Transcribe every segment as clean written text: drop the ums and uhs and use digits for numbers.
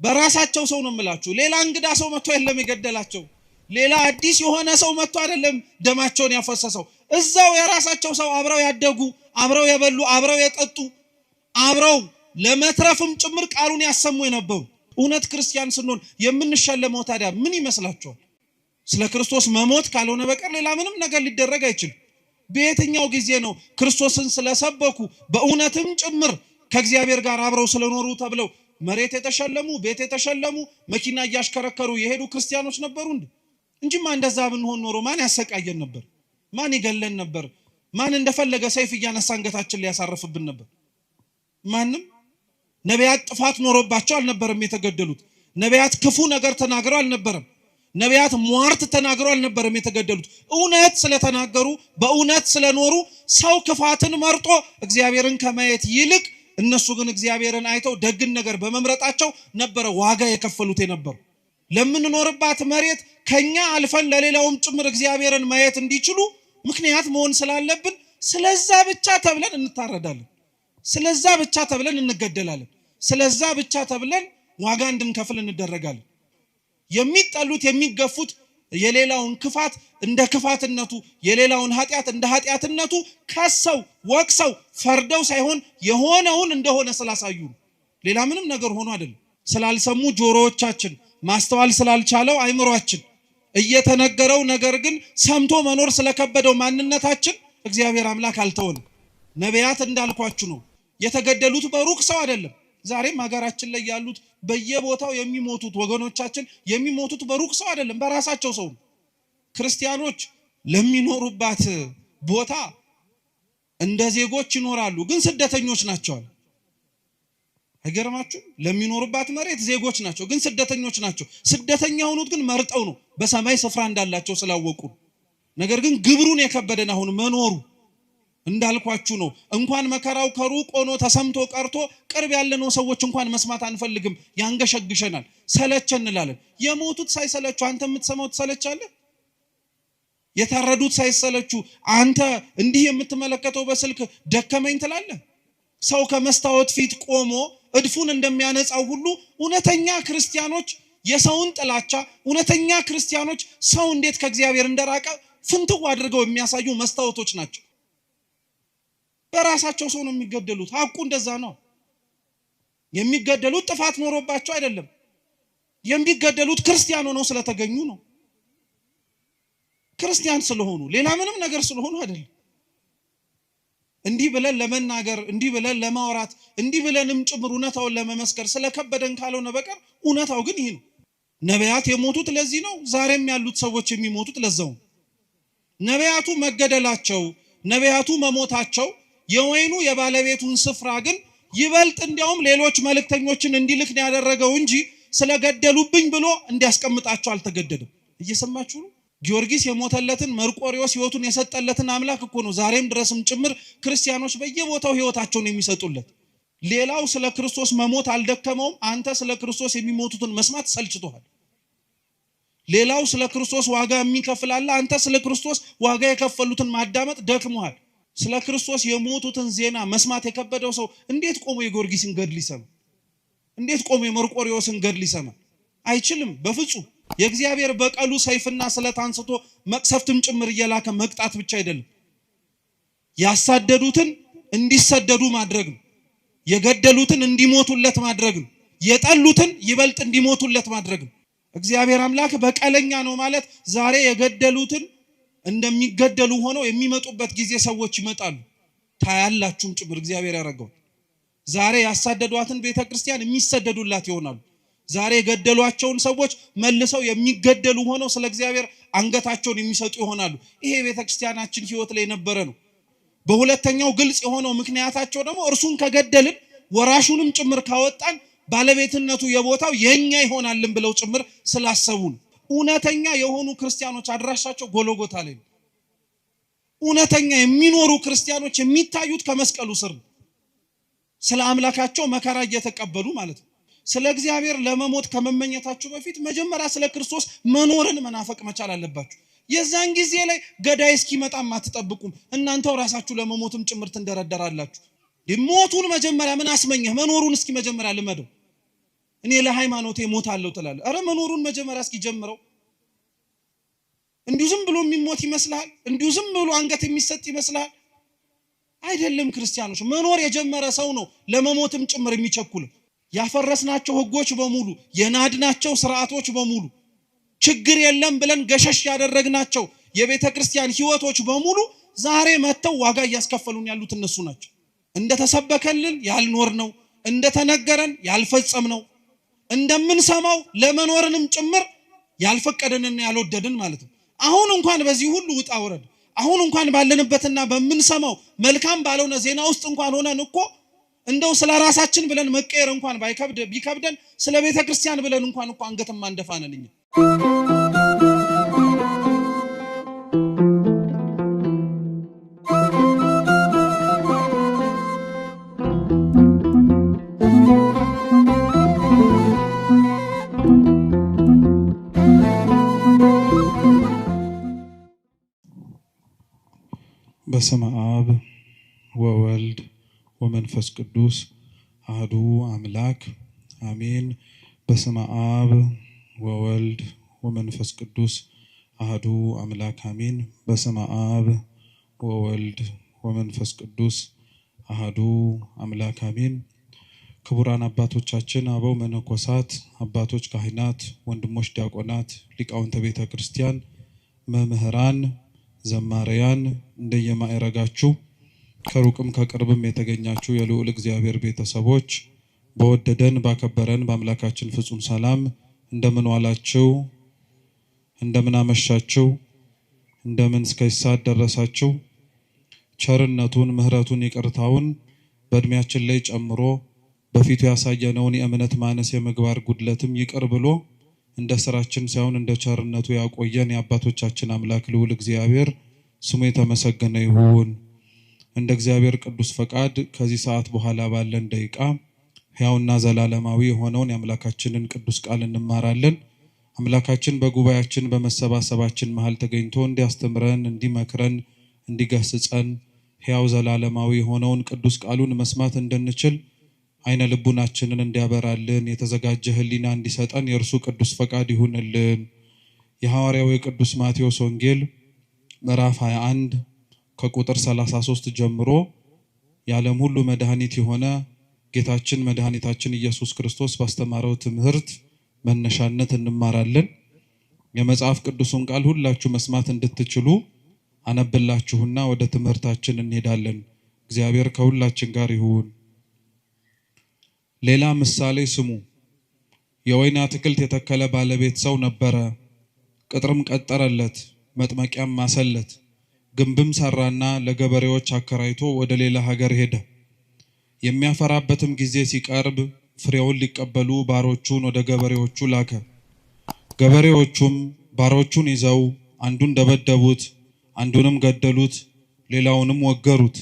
በራሳቸው ሰው ነው የምላችሁ። ሌላ እንግዳ ሰው መጥቶ የለም የገደላቸው። ሌላ አዲስ የሆነ ሰው መጥቶ አይደለም ደማቸውን ያፈሰሰው። እዛው የራሳቸው ሰው አብረው ያደጉ፣ አብረው የበሉ፣ አብረው የጠጡ፣ አብረው ለመትረፍም ጭምር ቃሉን ያሰሙ የነበሩ። እውነት ክርስቲያን ስንሆን የምንሸለመው ታዲያ ምን ይመስላችኋል? ስለ ክርስቶስ መሞት ካልሆነ በቀር ሌላ ምንም ነገር ሊደረግ አይችልም። በየትኛው ጊዜ ነው ክርስቶስን ስለሰበኩ በእውነትም ጭምር ከእግዚአብሔር ጋር አብረው ስለኖሩ ተብለው መሬት የተሸለሙ፣ ቤት የተሸለሙ፣ መኪና እያሽከረከሩ የሄዱ ክርስቲያኖች ነበሩ እንጂማ እንደዛ ብንሆን ኖሮ ማን ያሰቃየን ነበር? ማን ይገለን ነበር? ማን እንደፈለገ ሰይፍ እያነሳ አንገታችን ሊያሳርፍብን ነበር? ማንም። ነቢያት ጥፋት ኖሮባቸው አልነበረም የተገደሉት። ነቢያት ክፉ ነገር ተናግረው አልነበረም። ነቢያት ሟርት ተናግረው አልነበረም የተገደሉት። እውነት ስለተናገሩ፣ በእውነት ስለኖሩ ሰው ክፋትን መርጦ እግዚአብሔርን ከማየት ይልቅ እነሱ ግን እግዚአብሔርን አይተው ደግን ነገር በመምረጣቸው ነበረ ዋጋ የከፈሉት የነበሩ። ለምንኖርባት መሬት ከኛ አልፈን ለሌላውም ጭምር እግዚአብሔርን ማየት እንዲችሉ ምክንያት መሆን ስላለብን ስለዛ ብቻ ተብለን እንታረዳለን። ስለዛ ብቻ ተብለን እንገደላለን። ስለዛ ብቻ ተብለን ዋጋ እንድንከፍል እንደረጋለን። የሚጠሉት የሚገፉት የሌላውን ክፋት እንደ ክፋትነቱ፣ የሌላውን ኃጢአት እንደ ኃጢአትነቱ ከሰው ወቅሰው ፈርደው ሳይሆን የሆነውን እንደሆነ ስላሳዩ ሌላ ምንም ነገር ሆኖ አይደለም። ስላልሰሙ ጆሮዎቻችን፣ ማስተዋል ስላልቻለው አይምሮአችን፣ እየተነገረው ነገር ግን ሰምቶ መኖር ስለከበደው ማንነታችን እግዚአብሔር አምላክ አልተወንም። ነቢያት እንዳልኳችሁ ነው የተገደሉት በሩቅ ሰው አይደለም። ዛሬም ሀገራችን ላይ ያሉት በየቦታው የሚሞቱት ወገኖቻችን የሚሞቱት በሩቅ ሰው አይደለም፣ በራሳቸው ሰው። ክርስቲያኖች ለሚኖሩባት ቦታ እንደ ዜጎች ይኖራሉ፣ ግን ስደተኞች ናቸው። አይገርማችሁ? ለሚኖሩባት መሬት ዜጎች ናቸው፣ ግን ስደተኞች ናቸው። ስደተኛ ሆኑት ግን መርጠው ነው፣ በሰማይ ስፍራ እንዳላቸው ስላወቁ። ነገር ግን ግብሩን የከበደን አሁን መኖሩ እንዳልኳችሁ ነው። እንኳን መከራው ከሩቅ ሆኖ ተሰምቶ ቀርቶ ቅርብ ያለነው ሰዎች እንኳን መስማት አንፈልግም፣ ያንገሸግሸናል፣ ሰለቸን እንላለን። የሞቱት ሳይሰለቹ አንተ የምትሰማው ትሰለቻለህ? የታረዱት ሳይሰለቹ አንተ እንዲህ የምትመለከተው በስልክ ደከመኝ ትላለህ? ሰው ከመስታወት ፊት ቆሞ እድፉን እንደሚያነጻው ሁሉ እውነተኛ ክርስቲያኖች የሰውን ጥላቻ፣ እውነተኛ ክርስቲያኖች ሰው እንዴት ከእግዚአብሔር እንደራቀ ፍንትው አድርገው የሚያሳዩ መስታወቶች ናቸው። በራሳቸው ሰው ነው የሚገደሉት። ሐቁ እንደዛ ነው። የሚገደሉት ጥፋት ኖሮባቸው አይደለም። የሚገደሉት ክርስቲያን ሆነው ስለተገኙ ነው። ክርስቲያን ስለሆኑ ሌላ ምንም ነገር ስለሆኑ አይደለም። እንዲህ ብለን ለመናገር፣ እንዲህ ብለን ለማውራት፣ እንዲህ ብለንም ጭምር እውነታውን ለመመስከር ስለከበደን ካልሆነ በቀር እውነታው ግን ይሄ ነው። ነቢያት የሞቱት ለዚህ ነው። ዛሬም ያሉት ሰዎች የሚሞቱት ለዛው። ነቢያቱ መገደላቸው፣ ነቢያቱ መሞታቸው የወይኑ የባለቤቱን ስፍራ ግን ይበልጥ እንዲያውም ሌሎች መልእክተኞችን እንዲልክ ነው ያደረገው እንጂ ስለገደሉብኝ ብሎ እንዲያስቀምጣቸው አልተገደደም። እየሰማችሁ ነው? ጊዮርጊስ የሞተለትን መርቆሪዎስ ሕይወቱን የሰጠለትን አምላክ እኮ ነው ዛሬም ድረስም ጭምር ክርስቲያኖች በየቦታው ሕይወታቸውን የሚሰጡለት። ሌላው ስለ ክርስቶስ መሞት አልደከመውም። አንተ ስለ ክርስቶስ የሚሞቱትን መስማት ሰልችቶሃል። ሌላው ስለ ክርስቶስ ዋጋ የሚከፍል አለ። አንተ ስለ ክርስቶስ ዋጋ የከፈሉትን ማዳመጥ ደክሞሃል። ስለ ክርስቶስ የሞቱትን ዜና መስማት የከበደው ሰው እንዴት ቆሞ የጊዮርጊስን ገድል ይሰማ? እንዴት ቆሞ የመርቆሪዎስን ገድል ይሰማ? አይችልም በፍጹም። የእግዚአብሔር በቀሉ ሰይፍና ስለት አንስቶ መቅሰፍትም ጭምር እየላከ መቅጣት ብቻ አይደለም፣ ያሳደዱትን እንዲሰደዱ ማድረግ ነው። የገደሉትን እንዲሞቱለት ማድረግ ነው። የጠሉትን ይበልጥ እንዲሞቱለት ማድረግ ነው። እግዚአብሔር አምላክ በቀለኛ ነው ማለት ዛሬ የገደሉትን እንደሚገደሉ ሆነው የሚመጡበት ጊዜ ሰዎች ይመጣሉ። ታያላችሁም ጭምር እግዚአብሔር ያደረገው። ዛሬ ያሳደዷትን ቤተክርስቲያን የሚሰደዱላት ይሆናሉ። ዛሬ የገደሏቸውን ሰዎች መልሰው የሚገደሉ ሆነው ስለ እግዚአብሔር አንገታቸውን የሚሰጡ ይሆናሉ። ይሄ ቤተክርስቲያናችን ሕይወት ላይ ነበረ ነው። በሁለተኛው ግልጽ የሆነው ምክንያታቸው ደግሞ እርሱን ከገደልን ወራሹንም ጭምር ካወጣን ባለቤትነቱ የቦታው የኛ ይሆናልን ብለው ጭምር ስላሰቡ ነው። እውነተኛ የሆኑ ክርስቲያኖች አድራሻቸው ጎልጎታ ላይ ነው። እውነተኛ የሚኖሩ ክርስቲያኖች የሚታዩት ከመስቀሉ ስር ነው። ስለ አምላካቸው መከራ እየተቀበሉ ማለት ነው። ስለ እግዚአብሔር ለመሞት ከመመኘታችሁ በፊት መጀመሪያ ስለ ክርስቶስ መኖርን መናፈቅ መቻል አለባችሁ። የዛን ጊዜ ላይ ገዳይ እስኪመጣም አትጠብቁም። እናንተው ራሳችሁ ለመሞትም ጭምር ትንደረደራላችሁ። ሞቱን መጀመሪያ ምን አስመኘህ? መኖሩን እስኪ መጀመሪያ ልመደው እኔ ለሃይማኖቴ ሞታለሁ ትላለህ። አረ መኖሩን መጀመሪያ እስኪ ጀምረው። እንዲሁ ዝም ብሎ የሚሞት ይመስላል? እንዲሁ ዝም ብሎ አንገት የሚሰጥ ይመስላል? አይደለም። ክርስቲያኖች መኖር የጀመረ ሰው ነው ለመሞትም ጭምር የሚቸኩል። ያፈረስናቸው ህጎች በሙሉ የናድናቸው ስርዓቶች በሙሉ ችግር የለም ብለን ገሸሽ ያደረግናቸው የቤተ ክርስቲያን ህይወቶች በሙሉ ዛሬ መተው ዋጋ እያስከፈሉን ያሉት እነሱ ናቸው። እንደተሰበከልን ያልኖር ነው፣ እንደተነገረን ያልፈጸም ነው፣ እንደምንሰማው ለመኖርንም ጭምር ያልፈቀደንና ያልወደድን ማለት ነው። አሁን እንኳን በዚህ ሁሉ ውጣ ወረድ አሁን እንኳን ባለንበትና በመንሰማው መልካም ባልሆነ ዜና ውስጥ እንኳን ሆነን እኮ እንደው ስለ ራሳችን ብለን መቀየር እንኳን ቢከብደን ስለ ቤተ ክርስቲያን ብለን እንኳን እኮ አንገትም አንደፋነን። በስመ አብ ወወልድ ወመንፈስ ቅዱስ አሐዱ አምላክ አሜን። በስመ አብ ወወልድ ወመንፈስ ቅዱስ አሐዱ አምላክ አሜን። በስመ አብ ወወልድ ወመንፈስ ቅዱስ አሐዱ አምላክ አሜን። ክቡራን አባቶቻችን፣ አበው መነኮሳት፣ አባቶች ካህናት፣ ወንድሞች ዲያቆናት፣ ሊቃውንተ ቤተ ክርስቲያን፣ መምህራን፣ ዘማሪያን፣ እንደየማዕረጋችሁ ከሩቅም ከቅርብም የተገኛችሁ የልዑል እግዚአብሔር ቤተሰቦች በወደደን ባከበረን በአምላካችን ፍጹም ሰላም እንደምን ዋላችሁ? እንደምን አመሻችሁ? እንደምን እስከ ሰዓት ደረሳችሁ? ቸርነቱን ምሕረቱን ይቅርታውን በእድሜያችን ላይ ጨምሮ በፊቱ ያሳየነውን የእምነት ማነስ የምግባር ጉድለትም ይቅር ብሎ እንደ ስራችን ሳይሆን እንደ ቸርነቱ ያቆየን የአባቶቻችን አምላክ ልዑል እግዚአብሔር ስሙ የተመሰገነ ይሁን። እንደ እግዚአብሔር ቅዱስ ፈቃድ ከዚህ ሰዓት በኋላ ባለን ደቂቃ ሕያውና ዘላለማዊ የሆነውን የአምላካችንን ቅዱስ ቃል እንማራለን። አምላካችን በጉባኤያችን በመሰባሰባችን መሃል ተገኝቶ እንዲያስተምረን፣ እንዲመክረን፣ እንዲገስጸን ሕያው ዘላለማዊ የሆነውን ቅዱስ ቃሉን መስማት እንድንችል አይነ ልቡናችንን እንዲያበራልን የተዘጋጀ ሕሊና እንዲሰጠን የእርሱ ቅዱስ ፈቃድ ይሁንልን። የሐዋርያው የቅዱስ ማቴዎስ ወንጌል ምዕራፍ 21 ከቁጥር 33 ጀምሮ የዓለም ሁሉ መድኃኒት የሆነ ጌታችን መድኃኒታችን ኢየሱስ ክርስቶስ ባስተማረው ትምህርት መነሻነት እንማራለን። የመጽሐፍ ቅዱሱን ቃል ሁላችሁ መስማት እንድትችሉ አነብላችሁና ወደ ትምህርታችን እንሄዳለን። እግዚአብሔር ከሁላችን ጋር ይሁን። ሌላ ምሳሌ ስሙ። የወይን አትክልት የተከለ ባለቤት ሰው ነበረ። ቅጥርም ቀጠረለት፣ መጥመቂያም ማሰለት፣ ግንብም ሰራና ለገበሬዎች አከራይቶ ወደ ሌላ ሀገር ሄደ። የሚያፈራበትም ጊዜ ሲቀርብ ፍሬውን ሊቀበሉ ባሮቹን ወደ ገበሬዎቹ ላከ። ገበሬዎቹም ባሮቹን ይዘው አንዱን ደበደቡት፣ አንዱንም ገደሉት፣ ሌላውንም ወገሩት።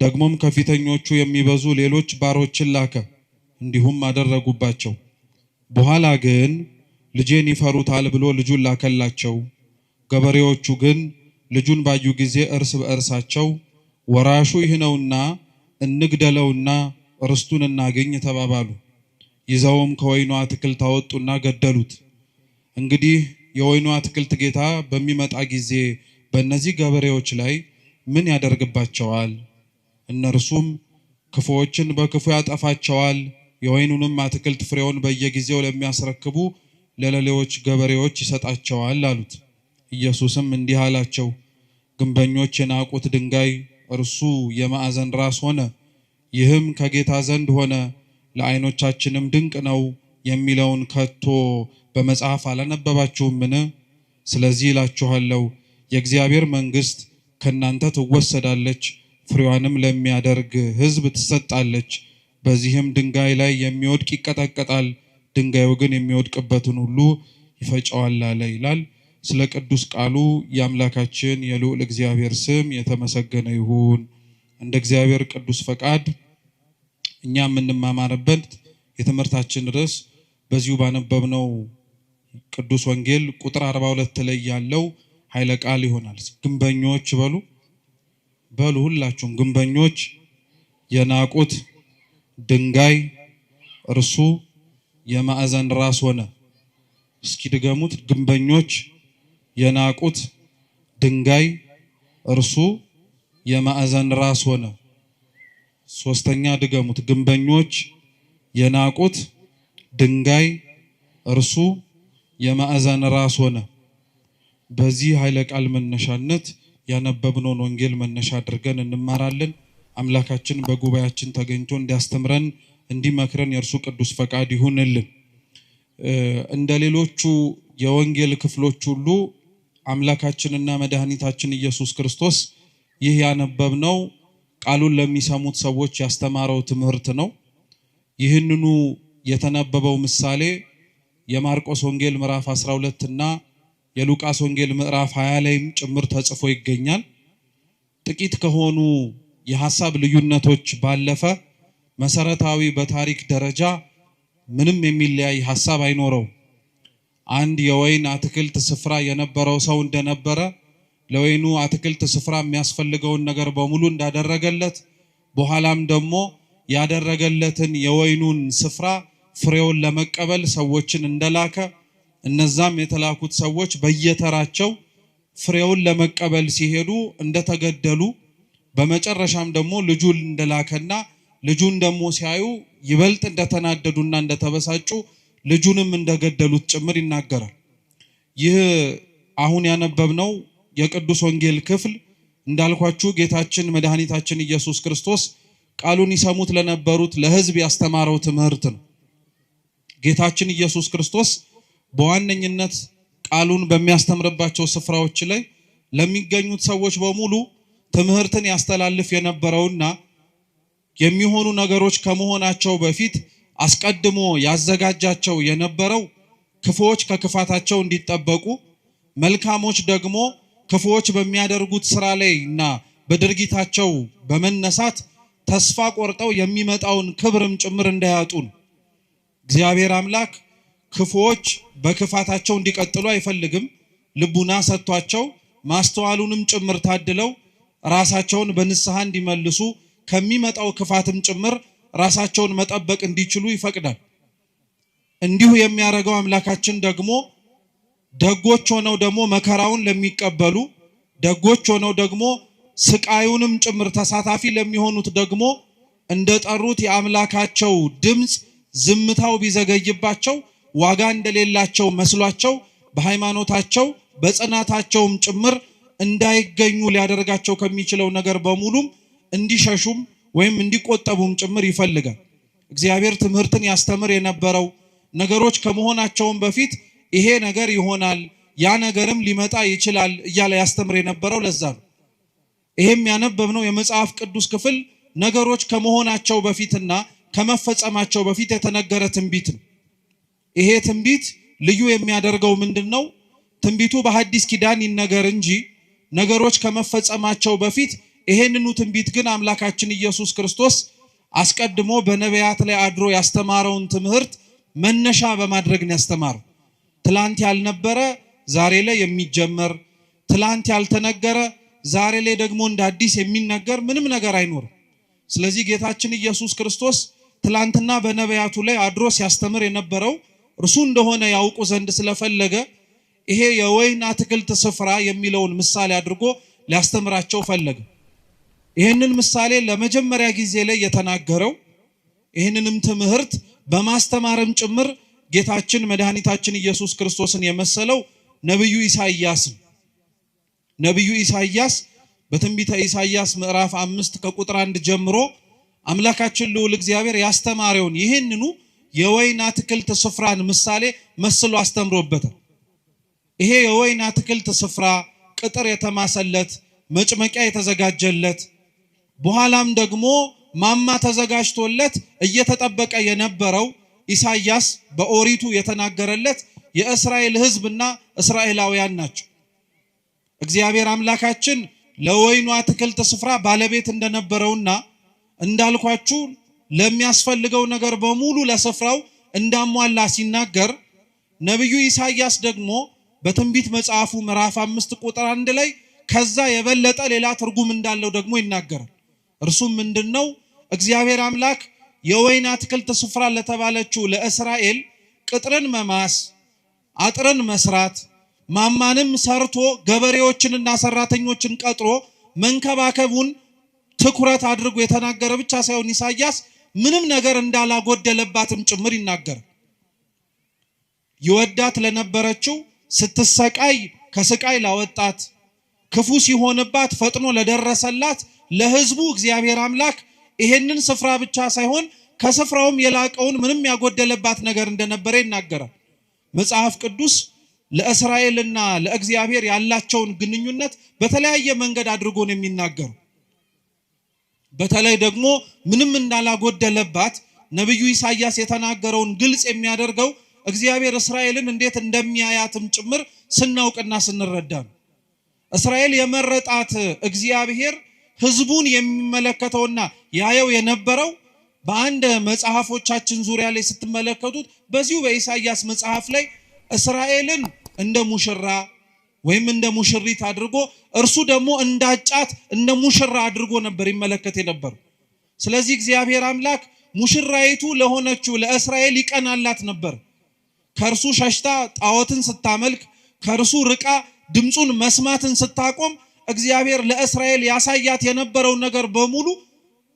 ደግሞም ከፊተኞቹ የሚበዙ ሌሎች ባሮችን ላከ፣ እንዲሁም አደረጉባቸው። በኋላ ግን ልጄን ይፈሩታል ብሎ ልጁን ላከላቸው። ገበሬዎቹ ግን ልጁን ባዩ ጊዜ እርስ በእርሳቸው ወራሹ ይህ ነውና እንግደለውና ርስቱን እናገኝ ተባባሉ። ይዘውም ከወይኑ አትክልት አወጡና ገደሉት። እንግዲህ የወይኑ አትክልት ጌታ በሚመጣ ጊዜ በእነዚህ ገበሬዎች ላይ ምን ያደርግባቸዋል? እነርሱም ክፉዎችን በክፉ ያጠፋቸዋል፣ የወይኑንም አትክልት ፍሬውን በየጊዜው ለሚያስረክቡ ለሌሎች ገበሬዎች ይሰጣቸዋል አሉት። ኢየሱስም እንዲህ አላቸው፣ ግንበኞች የናቁት ድንጋይ እርሱ የማዕዘን ራስ ሆነ። ይህም ከጌታ ዘንድ ሆነ፣ ለዓይኖቻችንም ድንቅ ነው የሚለውን ከቶ በመጽሐፍ አላነበባችሁምን? ስለዚህ እላችኋለሁ የእግዚአብሔር መንግሥት ከእናንተ ትወሰዳለች፣ ፍሬዋንም ለሚያደርግ ሕዝብ ትሰጣለች። በዚህም ድንጋይ ላይ የሚወድቅ ይቀጠቀጣል፣ ድንጋዩ ግን የሚወድቅበትን ሁሉ ይፈጨዋል አለ ይላል። ስለ ቅዱስ ቃሉ የአምላካችን የልዑል እግዚአብሔር ስም የተመሰገነ ይሁን። እንደ እግዚአብሔር ቅዱስ ፈቃድ እኛ የምንማማርበት የትምህርታችን ርዕስ በዚሁ ባነበብነው ቅዱስ ወንጌል ቁጥር 42 ላይ ያለው ኃይለ ቃል ይሆናል። ግንበኞች በሉ ሁላችሁም ግንበኞች የናቁት ድንጋይ እርሱ የማዕዘን ራስ ሆነ። እስኪ ድገሙት። ግንበኞች የናቁት ድንጋይ እርሱ የማዕዘን ራስ ሆነ። ሶስተኛ ድገሙት። ግንበኞች የናቁት ድንጋይ እርሱ የማዕዘን ራስ ሆነ። በዚህ ኃይለ ቃል መነሻነት ያነበብነውን ወንጌል መነሻ አድርገን እንማራለን። አምላካችን በጉባኤያችን ተገኝቶ እንዲያስተምረን እንዲመክረን የእርሱ ቅዱስ ፈቃድ ይሁንልን። እንደ ሌሎቹ የወንጌል ክፍሎች ሁሉ አምላካችንና መድኃኒታችን ኢየሱስ ክርስቶስ ይህ ያነበብነው ቃሉን ለሚሰሙት ሰዎች ያስተማረው ትምህርት ነው። ይህንኑ የተነበበው ምሳሌ የማርቆስ ወንጌል ምዕራፍ 12 እና የሉቃስ ወንጌል ምዕራፍ 20 ላይም ጭምር ተጽፎ ይገኛል። ጥቂት ከሆኑ የሐሳብ ልዩነቶች ባለፈ መሰረታዊ በታሪክ ደረጃ ምንም የሚለያይ ሐሳብ አይኖረው። አንድ የወይን አትክልት ስፍራ የነበረው ሰው እንደነበረ ለወይኑ አትክልት ስፍራ የሚያስፈልገውን ነገር በሙሉ እንዳደረገለት በኋላም ደግሞ ያደረገለትን የወይኑን ስፍራ ፍሬውን ለመቀበል ሰዎችን እንደላከ እነዛም የተላኩት ሰዎች በየተራቸው ፍሬውን ለመቀበል ሲሄዱ እንደተገደሉ በመጨረሻም ደግሞ ልጁን እንደላከና ልጁን ደግሞ ሲያዩ ይበልጥ እንደተናደዱና እንደተበሳጩ ልጁንም እንደገደሉት ጭምር ይናገራል። ይህ አሁን ያነበብነው የቅዱስ ወንጌል ክፍል እንዳልኳችሁ ጌታችን መድኃኒታችን ኢየሱስ ክርስቶስ ቃሉን ይሰሙት ለነበሩት ለሕዝብ ያስተማረው ትምህርት ነው። ጌታችን ኢየሱስ ክርስቶስ በዋነኝነት ቃሉን በሚያስተምርባቸው ስፍራዎች ላይ ለሚገኙት ሰዎች በሙሉ ትምህርትን ያስተላልፍ የነበረውና የሚሆኑ ነገሮች ከመሆናቸው በፊት አስቀድሞ ያዘጋጃቸው የነበረው ክፉዎች ከክፋታቸው እንዲጠበቁ፣ መልካሞች ደግሞ ክፉዎች በሚያደርጉት ስራ ላይና በድርጊታቸው በመነሳት ተስፋ ቆርጠው የሚመጣውን ክብርም ጭምር እንዳያጡ ነው። እግዚአብሔር አምላክ ክፉዎች በክፋታቸው እንዲቀጥሉ አይፈልግም። ልቡና ሰጥቷቸው ማስተዋሉንም ጭምር ታድለው ራሳቸውን በንስሐ እንዲመልሱ ከሚመጣው ክፋትም ጭምር ራሳቸውን መጠበቅ እንዲችሉ ይፈቅዳል። እንዲሁ የሚያደርገው አምላካችን ደግሞ ደጎች ሆነው ደግሞ መከራውን ለሚቀበሉ፣ ደጎች ሆነው ደግሞ ስቃዩንም ጭምር ተሳታፊ ለሚሆኑት ደግሞ እንደጠሩት የአምላካቸው ድምፅ ዝምታው ቢዘገይባቸው ዋጋ እንደሌላቸው መስሏቸው በሃይማኖታቸው በጽናታቸውም ጭምር እንዳይገኙ ሊያደርጋቸው ከሚችለው ነገር በሙሉም እንዲሸሹም ወይም እንዲቆጠቡም ጭምር ይፈልጋል። እግዚአብሔር ትምህርትን ያስተምር የነበረው ነገሮች ከመሆናቸውም በፊት ይሄ ነገር ይሆናል፣ ያ ነገርም ሊመጣ ይችላል እያለ ያስተምር የነበረው ለዛ ነው። ይሄም ያነበብነው የመጽሐፍ ቅዱስ ክፍል ነገሮች ከመሆናቸው በፊትና ከመፈጸማቸው በፊት የተነገረ ትንቢት ነው። ይሄ ትንቢት ልዩ የሚያደርገው ምንድነው? ትንቢቱ በሐዲስ ኪዳን ይነገር እንጂ ነገሮች ከመፈጸማቸው በፊት ይሄንኑ ትንቢት ግን አምላካችን ኢየሱስ ክርስቶስ አስቀድሞ በነቢያት ላይ አድሮ ያስተማረውን ትምህርት መነሻ በማድረግ ነው ያስተማረው። ትላንት ያልነበረ ዛሬ ላይ የሚጀመር፣ ትላንት ያልተነገረ ዛሬ ላይ ደግሞ እንደ አዲስ የሚነገር ምንም ነገር አይኖርም። ስለዚህ ጌታችን ኢየሱስ ክርስቶስ ትላንትና በነቢያቱ ላይ አድሮ ሲያስተምር የነበረው እርሱ እንደሆነ ያውቁ ዘንድ ስለፈለገ ይሄ የወይን አትክልት ስፍራ የሚለውን ምሳሌ አድርጎ ሊያስተምራቸው ፈለገ። ይህንን ምሳሌ ለመጀመሪያ ጊዜ ላይ የተናገረው ይህንንም ትምህርት በማስተማርም ጭምር ጌታችን መድኃኒታችን ኢየሱስ ክርስቶስን የመሰለው ነብዩ ኢሳይያስ። ነብዩ ኢሳይያስ በትንቢተ ኢሳይያስ ምዕራፍ 5 ከቁጥር 1 ጀምሮ አምላካችን ልዑል እግዚአብሔር ያስተማረውን ይህንኑ የወይን አትክልት ስፍራን ምሳሌ መስሎ አስተምሮበታል። ይሄ የወይን አትክልት ስፍራ ቅጥር የተማሰለት፣ መጭመቂያ የተዘጋጀለት፣ በኋላም ደግሞ ማማ ተዘጋጅቶለት እየተጠበቀ የነበረው ኢሳይያስ በኦሪቱ የተናገረለት የእስራኤል ሕዝብና እስራኤላውያን ናቸው። እግዚአብሔር አምላካችን ለወይኑ አትክልት ስፍራ ባለቤት እንደነበረውና እንዳልኳችሁ ለሚያስፈልገው ነገር በሙሉ ለስፍራው እንዳሟላ ሲናገር ነብዩ ኢሳይያስ ደግሞ በትንቢት መጽሐፉ ምዕራፍ 5 ቁጥር 1 ላይ ከዛ የበለጠ ሌላ ትርጉም እንዳለው ደግሞ ይናገራል። እርሱም ምንድነው? እግዚአብሔር አምላክ የወይን አትክልት ስፍራ ለተባለችው ለእስራኤል ቅጥርን መማስ፣ አጥርን መስራት፣ ማማንም ሰርቶ ገበሬዎችንና ሰራተኞችን ቀጥሮ መንከባከቡን ትኩረት አድርጎ የተናገረ ብቻ ሳይሆን ኢሳይያስ ምንም ነገር እንዳላጎደለባትም ጭምር ይናገር። ይወዳት ለነበረችው ስትሰቃይ ከስቃይ ላወጣት፣ ክፉ ሲሆንባት ፈጥኖ ለደረሰላት ለሕዝቡ እግዚአብሔር አምላክ ይሄንን ስፍራ ብቻ ሳይሆን ከስፍራውም የላቀውን ምንም ያጎደለባት ነገር እንደነበረ ይናገራል። መጽሐፍ ቅዱስ ለእስራኤልና ለእግዚአብሔር ያላቸውን ግንኙነት በተለያየ መንገድ አድርጎ ነው የሚናገረው። በተለይ ደግሞ ምንም እንዳላጎደለባት ነብዩ ኢሳይያስ የተናገረውን ግልጽ የሚያደርገው እግዚአብሔር እስራኤልን እንዴት እንደሚያያትም ጭምር ስናውቅና ስንረዳ ነው። እስራኤል የመረጣት እግዚአብሔር ሕዝቡን የሚመለከተውና ያየው የነበረው በአንድ መጽሐፎቻችን ዙሪያ ላይ ስትመለከቱት በዚሁ በኢሳይያስ መጽሐፍ ላይ እስራኤልን እንደ ሙሽራ ወይም እንደ ሙሽሪት አድርጎ እርሱ ደግሞ እንዳጫት እንደ ሙሽራ አድርጎ ነበር ይመለከት የነበረው። ስለዚህ እግዚአብሔር አምላክ ሙሽራይቱ ለሆነችው ለእስራኤል ይቀናላት ነበር። ከእርሱ ሸሽታ ጣዖትን ስታመልክ፣ ከእርሱ ርቃ ድምፁን መስማትን ስታቆም እግዚአብሔር ለእስራኤል ያሳያት የነበረው ነገር በሙሉ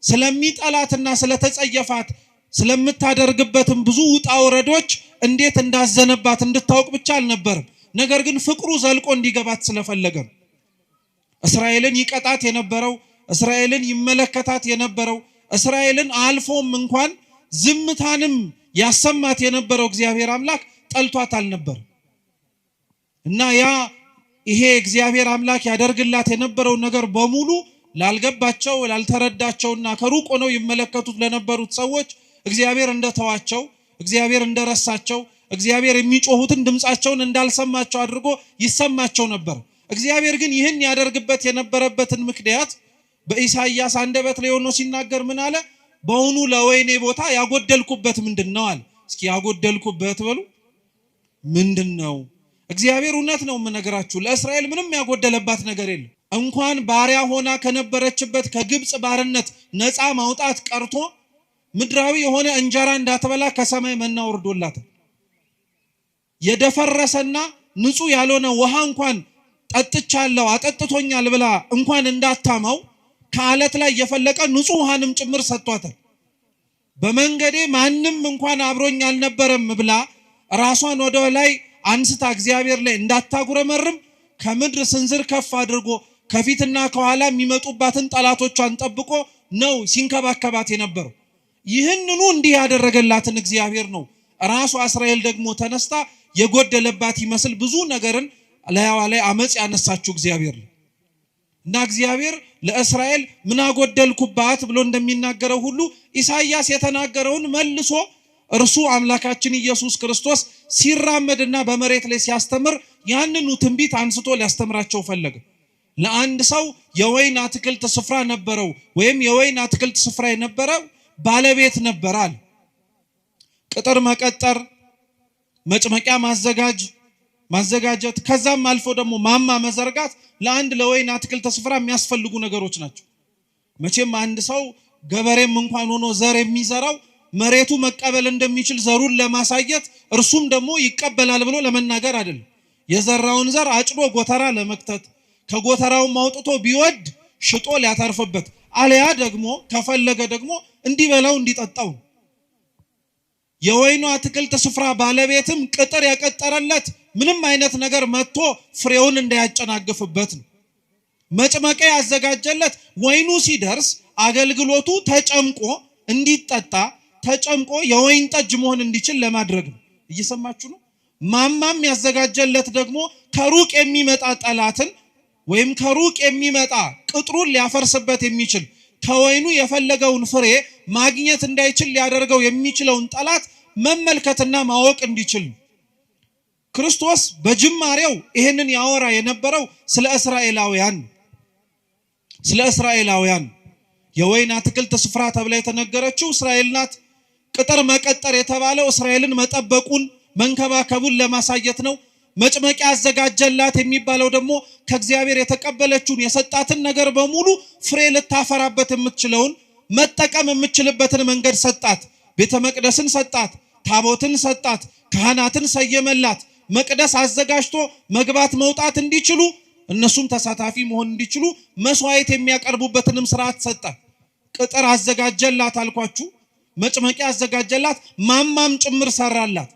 ስለሚጠላትና ስለተጸየፋት ስለምታደርግበትም ብዙ ውጣ ውረዶች እንዴት እንዳዘነባት እንድታውቅ ብቻ አልነበረም። ነገር ግን ፍቅሩ ዘልቆ እንዲገባት ስለፈለገ እስራኤልን ይቀጣት የነበረው፣ እስራኤልን ይመለከታት የነበረው፣ እስራኤልን አልፎም እንኳን ዝምታንም ያሰማት የነበረው እግዚአብሔር አምላክ ጠልቷት አልነበር እና ይሄ እግዚአብሔር አምላክ ያደርግላት የነበረው ነገር በሙሉ ላልገባቸው ላልተረዳቸውና ከሩቅ ሆነው ይመለከቱት ለነበሩት ሰዎች እግዚአብሔር እንደተዋቸው፣ እግዚአብሔር እንደረሳቸው፣ እግዚአብሔር የሚጮሁትን ድምጻቸውን እንዳልሰማቸው አድርጎ ይሰማቸው ነበር። እግዚአብሔር ግን ይህን ያደርግበት የነበረበትን ምክንያት በኢሳይያስ አንደበት ላይ ሆኖ ሲናገር ምን አለ? በእውኑ ለወይኔ ቦታ ያጎደልኩበት ምንድነው አለ። እስኪ ያጎደልኩበት በሉ ምንድነው? እግዚአብሔር እውነት ነው የምነግራችሁ፣ ለእስራኤል ምንም ያጎደለባት ነገር የለም። እንኳን ባሪያ ሆና ከነበረችበት ከግብጽ ባርነት ነፃ ማውጣት ቀርቶ ምድራዊ የሆነ እንጀራ እንዳትበላ ከሰማይ መና ወርዶላት፣ የደፈረሰና ንጹህ ያልሆነ ውሃ እንኳን ጠጥቻለሁ አጠጥቶኛል ብላ እንኳን እንዳታማው ከአለት ላይ የፈለቀ ንጹህ ውሃንም ጭምር ሰጥቷታል። በመንገዴ ማንም እንኳን አብሮኝ አልነበረም ብላ ራሷን ወደ ላይ አንስታ እግዚአብሔር ላይ እንዳታጉረመርም ከምድር ስንዝር ከፍ አድርጎ ከፊትና ከኋላ የሚመጡባትን ጠላቶቿን ጠብቆ ነው ሲንከባከባት የነበረው። ይህንኑ እንዲህ ያደረገላትን እግዚአብሔር ነው ራሷ እስራኤል ደግሞ ተነስታ የጎደለባት ይመስል ብዙ ነገርን ላይዋ ላይ አመጽ ያነሳችው እግዚአብሔር ነው። እና እግዚአብሔር ለእስራኤል ምን አጎደልኩባት ብሎ እንደሚናገረው ሁሉ ኢሳይያስ የተናገረውን መልሶ እርሱ አምላካችን ኢየሱስ ክርስቶስ ሲራመድና በመሬት ላይ ሲያስተምር ያንኑ ትንቢት አንስቶ ሊያስተምራቸው ፈለገ። ለአንድ ሰው የወይን አትክልት ስፍራ ነበረው፣ ወይም የወይን አትክልት ስፍራ የነበረው ባለቤት ነበራል። ቅጥር መቀጠር፣ መጭመቂያ ማዘጋጀት፣ ከዛም አልፎ ደግሞ ማማ መዘርጋት ለአንድ ለወይን አትክልት ስፍራ የሚያስፈልጉ ነገሮች ናቸው። መቼም አንድ ሰው ገበሬም እንኳን ሆኖ ዘር የሚዘራው መሬቱ መቀበል እንደሚችል ዘሩን ለማሳየት እርሱም ደግሞ ይቀበላል ብሎ ለመናገር አይደለም። የዘራውን ዘር አጭዶ ጎተራ ለመክተት ከጎተራውም አውጥቶ ቢወድ ሽጦ ሊያተርፍበት አለያ ደግሞ ከፈለገ ደግሞ እንዲበላው እንዲጠጣው። የወይኑ አትክልት ስፍራ ባለቤትም ቅጥር ያቀጠረለት ምንም አይነት ነገር መጥቶ ፍሬውን እንዳያጨናግፍበት ነው። መጭመቂያ ያዘጋጀለት ወይኑ ሲደርስ አገልግሎቱ ተጨምቆ እንዲጠጣ ተጨምቆ የወይን ጠጅ መሆን እንዲችል ለማድረግ ነው። እየሰማችሁ ነው? ማማም ያዘጋጀለት ደግሞ ከሩቅ የሚመጣ ጠላትን ወይም ከሩቅ የሚመጣ ቅጥሩን ሊያፈርስበት የሚችል ከወይኑ የፈለገውን ፍሬ ማግኘት እንዳይችል ሊያደርገው የሚችለውን ጠላት መመልከትና ማወቅ እንዲችል። ክርስቶስ በጅማሬው ይሄንን ያወራ የነበረው ስለ እስራኤላውያን የወይን አትክልት ስፍራ ተብላ የተነገረችው እስራኤል ናት። ቅጥር መቀጠር የተባለው እስራኤልን መጠበቁን መንከባከቡን ለማሳየት ነው። መጭመቂያ ያዘጋጀላት የሚባለው ደግሞ ከእግዚአብሔር የተቀበለችውን የሰጣትን ነገር በሙሉ ፍሬ ልታፈራበት የምትችለውን መጠቀም የምትችልበትን መንገድ ሰጣት። ቤተ መቅደስን ሰጣት፣ ታቦትን ሰጣት፣ ካህናትን ሰየመላት። መቅደስ አዘጋጅቶ መግባት መውጣት እንዲችሉ እነሱም ተሳታፊ መሆን እንዲችሉ መስዋዕት የሚያቀርቡበትንም ስርዓት ሰጠ። ቅጥር አዘጋጀላት አልኳችሁ። መጭመቂያ አዘጋጀላት። ማማም ጭምር ሰራላት።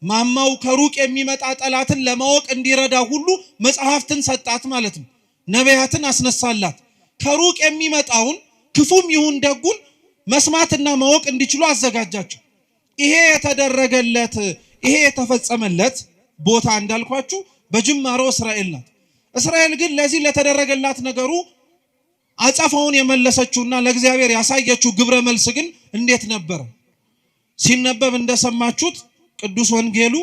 ማማው ከሩቅ የሚመጣ ጠላትን ለማወቅ እንዲረዳ ሁሉ መጽሐፍትን ሰጣት ማለት ነው። ነቢያትን አስነሳላት። ከሩቅ የሚመጣውን ክፉም ይሁን ደጉን መስማትና ማወቅ እንዲችሉ አዘጋጃቸው። ይሄ የተደረገለት ይሄ የተፈጸመለት ቦታ እንዳልኳችሁ በጅማሮ እስራኤል ናት። እስራኤል ግን ለዚህ ለተደረገላት ነገሩ አጸፋውን የመለሰችውና ለእግዚአብሔር ያሳየችው ግብረ መልስ ግን እንዴት ነበር? ሲነበብ እንደሰማችሁት ቅዱስ ወንጌሉ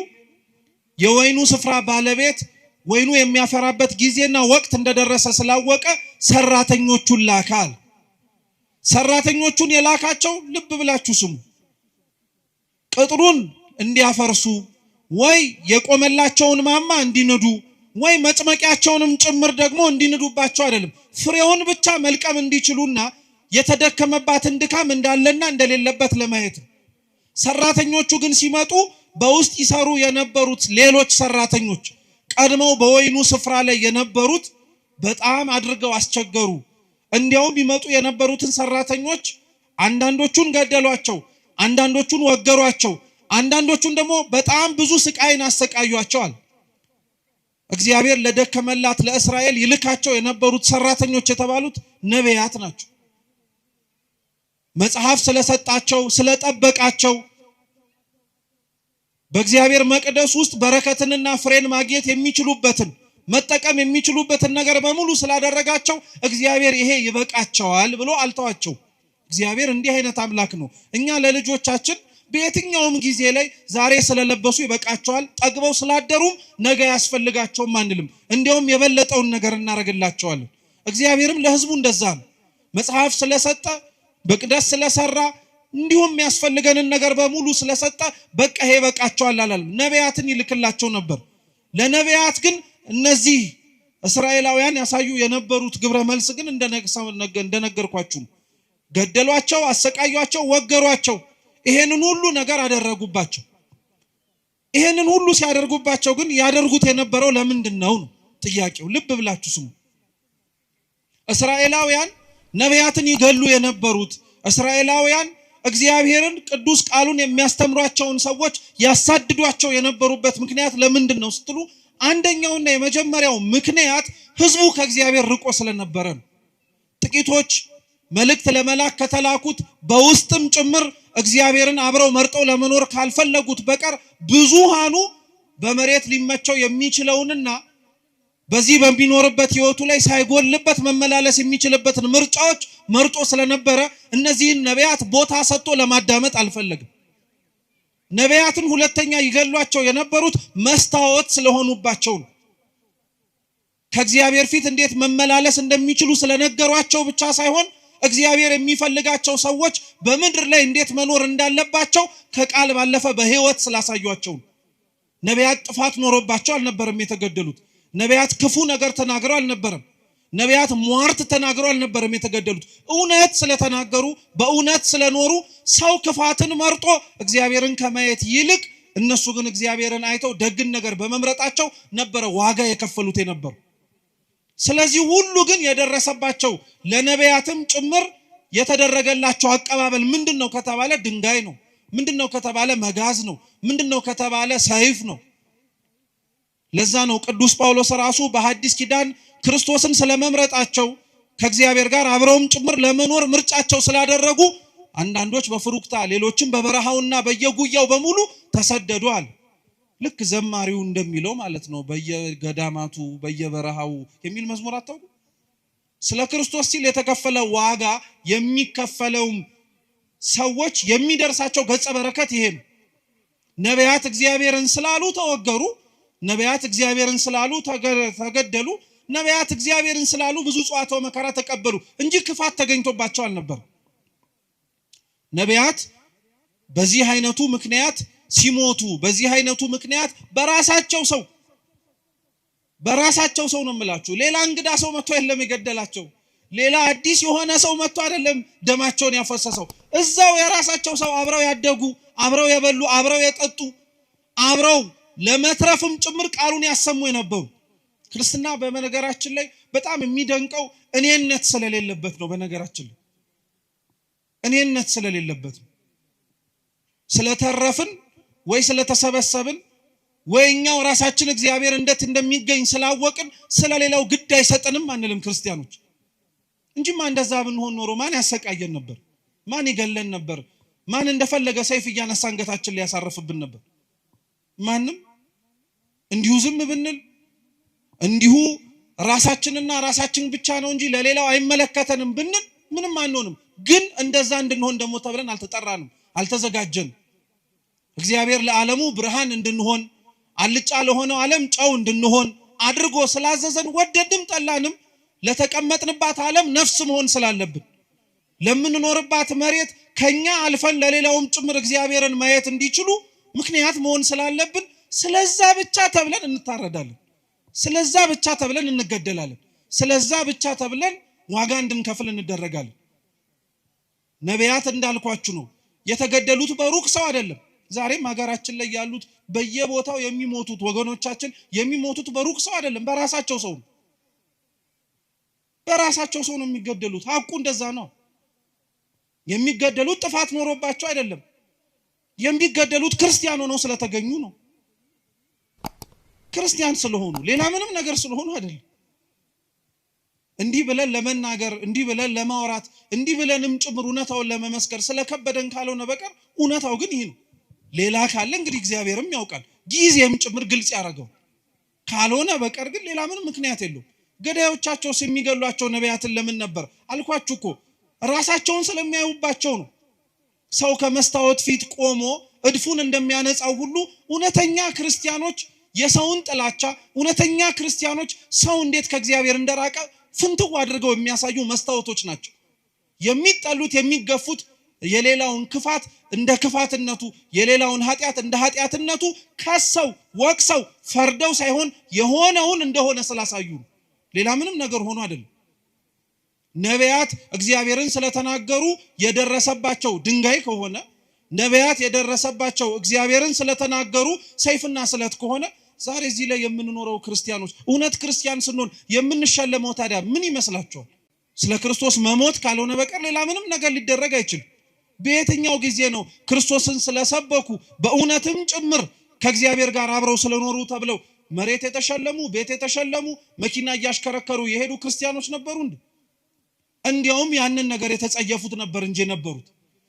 የወይኑ ስፍራ ባለቤት ወይኑ የሚያፈራበት ጊዜና ወቅት እንደደረሰ ስላወቀ ሰራተኞቹን ላካል። ሰራተኞቹን የላካቸው ልብ ብላችሁ ስሙ። ቅጥሩን እንዲያፈርሱ ወይ የቆመላቸውን ማማ እንዲንዱ ወይ መጭመቂያቸውንም ጭምር ደግሞ እንዲንዱባቸው አይደለም፣ ፍሬውን ብቻ መልቀም እንዲችሉና የተደከመባትን ድካም እንዳለና እንደሌለበት ለማየት። ሰራተኞቹ ግን ሲመጡ በውስጥ ይሰሩ የነበሩት ሌሎች ሰራተኞች ቀድመው በወይኑ ስፍራ ላይ የነበሩት በጣም አድርገው አስቸገሩ። እንዲያውም ይመጡ የነበሩትን ሰራተኞች አንዳንዶቹን ገደሏቸው፣ አንዳንዶቹን ወገሯቸው፣ አንዳንዶቹን ደግሞ በጣም ብዙ ስቃይን አሰቃዩአቸዋል። እግዚአብሔር ለደከመላት ለእስራኤል ይልካቸው የነበሩት ሰራተኞች የተባሉት ነቢያት ናቸው። መጽሐፍ ስለሰጣቸው ስለጠበቃቸው በእግዚአብሔር መቅደስ ውስጥ በረከትንና ፍሬን ማግኘት የሚችሉበትን መጠቀም የሚችሉበትን ነገር በሙሉ ስላደረጋቸው እግዚአብሔር ይሄ ይበቃቸዋል ብሎ አልተዋቸው። እግዚአብሔር እንዲህ አይነት አምላክ ነው። እኛ ለልጆቻችን በየትኛውም ጊዜ ላይ ዛሬ ስለለበሱ ይበቃቸዋል፣ ጠግበው ስላደሩም ነገ ያስፈልጋቸውም አንልም። እንዲያውም የበለጠውን ነገር እናደርግላቸዋለን። እግዚአብሔርም ለሕዝቡ እንደዛ ነው። መጽሐፍ ስለሰጠ መቅደስ ስለሰራ እንዲሁም ያስፈልገንን ነገር በሙሉ ስለሰጠ በቃ ይሄ ይበቃቸዋል አላለም። ነቢያትን ይልክላቸው ነበር። ለነቢያት ግን እነዚህ እስራኤላውያን ያሳዩ የነበሩት ግብረ መልስ ግን እንደነገርኳችሁ ገደሏቸው፣ አሰቃዩአቸው፣ ወገሯቸው። ይሄንን ሁሉ ነገር አደረጉባቸው። ይሄንን ሁሉ ሲያደርጉባቸው ግን ያደርጉት የነበረው ለምንድን ነው ጥያቄው። ልብ ብላችሁ ስሙ። እስራኤላውያን ነቢያትን ይገሉ የነበሩት እስራኤላውያን እግዚአብሔርን ቅዱስ ቃሉን የሚያስተምሯቸውን ሰዎች ያሳድዷቸው የነበሩበት ምክንያት ለምንድን ነው ስትሉ አንደኛውና የመጀመሪያው ምክንያት ህዝቡ ከእግዚአብሔር ርቆ ስለነበረ ነው። ጥቂቶች መልእክት ለመላክ ከተላኩት በውስጥም ጭምር እግዚአብሔርን አብረው መርጠው ለመኖር ካልፈለጉት በቀር ብዙሃኑ በመሬት ሊመቸው የሚችለውንና በዚህ በሚኖርበት ህይወቱ ላይ ሳይጎልበት መመላለስ የሚችልበትን ምርጫዎች መርጦ ስለነበረ እነዚህን ነቢያት ቦታ ሰጥቶ ለማዳመጥ አልፈለግም። ነቢያትን ሁለተኛ ይገሏቸው የነበሩት መስታወት ስለሆኑባቸው ነው። ከእግዚአብሔር ፊት እንዴት መመላለስ እንደሚችሉ ስለነገሯቸው ብቻ ሳይሆን እግዚአብሔር የሚፈልጋቸው ሰዎች በምድር ላይ እንዴት መኖር እንዳለባቸው ከቃል ባለፈ በህይወት ስላሳዩአቸው። ነቢያት ጥፋት ኖሮባቸው አልነበረም የተገደሉት። ነቢያት ክፉ ነገር ተናግረው አልነበረም። ነቢያት ሟርት ተናግረው አልነበረም የተገደሉት። እውነት ስለተናገሩ በእውነት ስለኖሩ ሰው ክፋትን መርጦ እግዚአብሔርን ከማየት ይልቅ እነሱ ግን እግዚአብሔርን አይተው ደግን ነገር በመምረጣቸው ነበረ ዋጋ የከፈሉት የነበሩ። ስለዚህ ሁሉ ግን የደረሰባቸው ለነቢያትም ጭምር የተደረገላቸው አቀባበል ምንድነው ከተባለ ድንጋይ ነው። ምንድነው ከተባለ መጋዝ ነው። ምንድነው ከተባለ ሰይፍ ነው። ለዛ ነው ቅዱስ ጳውሎስ ራሱ በሐዲስ ኪዳን ክርስቶስን ስለመምረጣቸው ከእግዚአብሔር ጋር አብረውም ጭምር ለመኖር ምርጫቸው ስላደረጉ አንዳንዶች በፍሩክታ ሌሎችም በበረሃውና በየጉያው በሙሉ ተሰደዱአል። ልክ ዘማሪው እንደሚለው ማለት ነው። በየገዳማቱ በየበረሃው የሚል መዝሙር አታውቁ? ስለ ክርስቶስ ሲል የተከፈለ ዋጋ የሚከፈለው ሰዎች የሚደርሳቸው ገጸ በረከት ይሄ ነው። ነቢያት እግዚአብሔርን ስላሉ ተወገሩ። ነቢያት እግዚአብሔርን ስላሉ ተገደሉ። ነቢያት እግዚአብሔርን ስላሉ ብዙ ጿቶ መከራ ተቀበሉ እንጂ ክፋት ተገኝቶባቸው አልነበር። ነቢያት በዚህ አይነቱ ምክንያት ሲሞቱ በዚህ አይነቱ ምክንያት በራሳቸው ሰው ነው የምላችሁ። ሌላ እንግዳ ሰው መጥቶ የለም የገደላቸው። ሌላ አዲስ የሆነ ሰው መጥቶ አይደለም ደማቸውን ያፈሰሰው። እዛው የራሳቸው ሰው አብረው ያደጉ፣ አብረው የበሉ፣ አብረው የጠጡ፣ አብረው ለመትረፍም ጭምር ቃሉን ያሰሙ የነበሩ። ክርስትና በነገራችን ላይ በጣም የሚደንቀው እኔነት ስለሌለበት ነው። በነገራችን ላይ እኔነት ስለሌለበት ነው። ስለተረፍን ወይ ስለተሰበሰብን ወይኛው ራሳችን እግዚአብሔር እንዴት እንደሚገኝ ስላወቅን ስለሌላው ግድ አይሰጠንም አንልም ክርስቲያኖች። እንጂማ እንደዛ ብንሆን ኖሮ ማን ያሰቃየን ነበር? ማን ይገለን ነበር? ማን እንደፈለገ ሰይፍ እያነሳ አንገታችን ላይ ያሳርፍብን ነበር? ማንም። እንዲሁ ዝም ብንል እንዲሁ ራሳችንና ራሳችን ብቻ ነው እንጂ ለሌላው አይመለከተንም ብንል ምንም አንሆንም። ግን እንደዛ እንድንሆን ደግሞ ተብለን አልተጠራንም፣ አልተዘጋጀንም። እግዚአብሔር ለዓለሙ ብርሃን እንድንሆን አልጫ ለሆነው ዓለም ጨው እንድንሆን አድርጎ ስላዘዘን ወደድንም ጠላንም ለተቀመጥንባት ዓለም ነፍስ መሆን ስላለብን ለምንኖርባት መሬት ከኛ አልፈን ለሌላውም ጭምር እግዚአብሔርን ማየት እንዲችሉ ምክንያት መሆን ስላለብን ስለዛ ብቻ ተብለን እንታረዳለን። ስለዛ ብቻ ተብለን እንገደላለን። ስለዛ ብቻ ተብለን ዋጋ እንድንከፍል እንደረጋለን። ነቢያት እንዳልኳችሁ ነው የተገደሉት በሩቅ ሰው አይደለም። ዛሬም ሀገራችን ላይ ያሉት በየቦታው የሚሞቱት ወገኖቻችን የሚሞቱት በሩቅ ሰው አይደለም፣ በራሳቸው ሰው ነው። በራሳቸው ሰው ነው የሚገደሉት። ሐቁ እንደዛ ነው። የሚገደሉት ጥፋት ኖሮባቸው አይደለም። የሚገደሉት ክርስቲያን ሆነው ስለተገኙ ነው። ክርስቲያን ስለሆኑ ሌላ ምንም ነገር ስለሆኑ አይደለም። እንዲህ ብለን ለመናገር እንዲህ ብለን ለማውራት እንዲህ ብለንም ጭምር እውነታውን ለመመስከር ስለከበደን ካልሆነ በቀር እውነታው ግን ይሄ ነው። ሌላ ካለ እንግዲህ እግዚአብሔርም ያውቃል፣ ጊዜም ጭምር ግልጽ ያደርገው። ካልሆነ በቀር ግን ሌላ ምንም ምክንያት የለው። ገዳዮቻቸው የሚገሏቸው ነቢያትን ለምን ነበር አልኳችሁ እኮ ራሳቸውን ስለሚያዩባቸው ነው። ሰው ከመስታወት ፊት ቆሞ እድፉን እንደሚያነጻው ሁሉ እውነተኛ ክርስቲያኖች የሰውን ጥላቻ፣ እውነተኛ ክርስቲያኖች ሰው እንዴት ከእግዚአብሔር እንደራቀ ፍንትው አድርገው የሚያሳዩ መስታወቶች ናቸው። የሚጠሉት የሚገፉት የሌላውን ክፋት እንደ ክፋትነቱ የሌላውን ኃጢአት እንደ ኃጢአትነቱ ከሰው ወቅሰው ፈርደው ሳይሆን የሆነውን እንደሆነ ስላሳዩ ነው። ሌላ ምንም ነገር ሆኖ አይደለም። ነቢያት እግዚአብሔርን ስለተናገሩ የደረሰባቸው ድንጋይ ከሆነ ነቢያት የደረሰባቸው እግዚአብሔርን ስለተናገሩ ሰይፍና ስለት ከሆነ ዛሬ እዚህ ላይ የምንኖረው ክርስቲያኖች እውነት ክርስቲያን ስንሆን የምንሸለመው ታዲያ ምን ይመስላችኋል? ስለ ክርስቶስ መሞት ካልሆነ በቀር ሌላ ምንም ነገር ሊደረግ አይችልም። በየትኛው ጊዜ ነው ክርስቶስን ስለሰበኩ በእውነትም ጭምር ከእግዚአብሔር ጋር አብረው ስለኖሩ ተብለው መሬት የተሸለሙ ቤት የተሸለሙ መኪና እያሽከረከሩ የሄዱ ክርስቲያኖች ነበሩ እንዴ? እንዲያውም ያንን ነገር የተጸየፉት ነበር እንጂ ነበሩት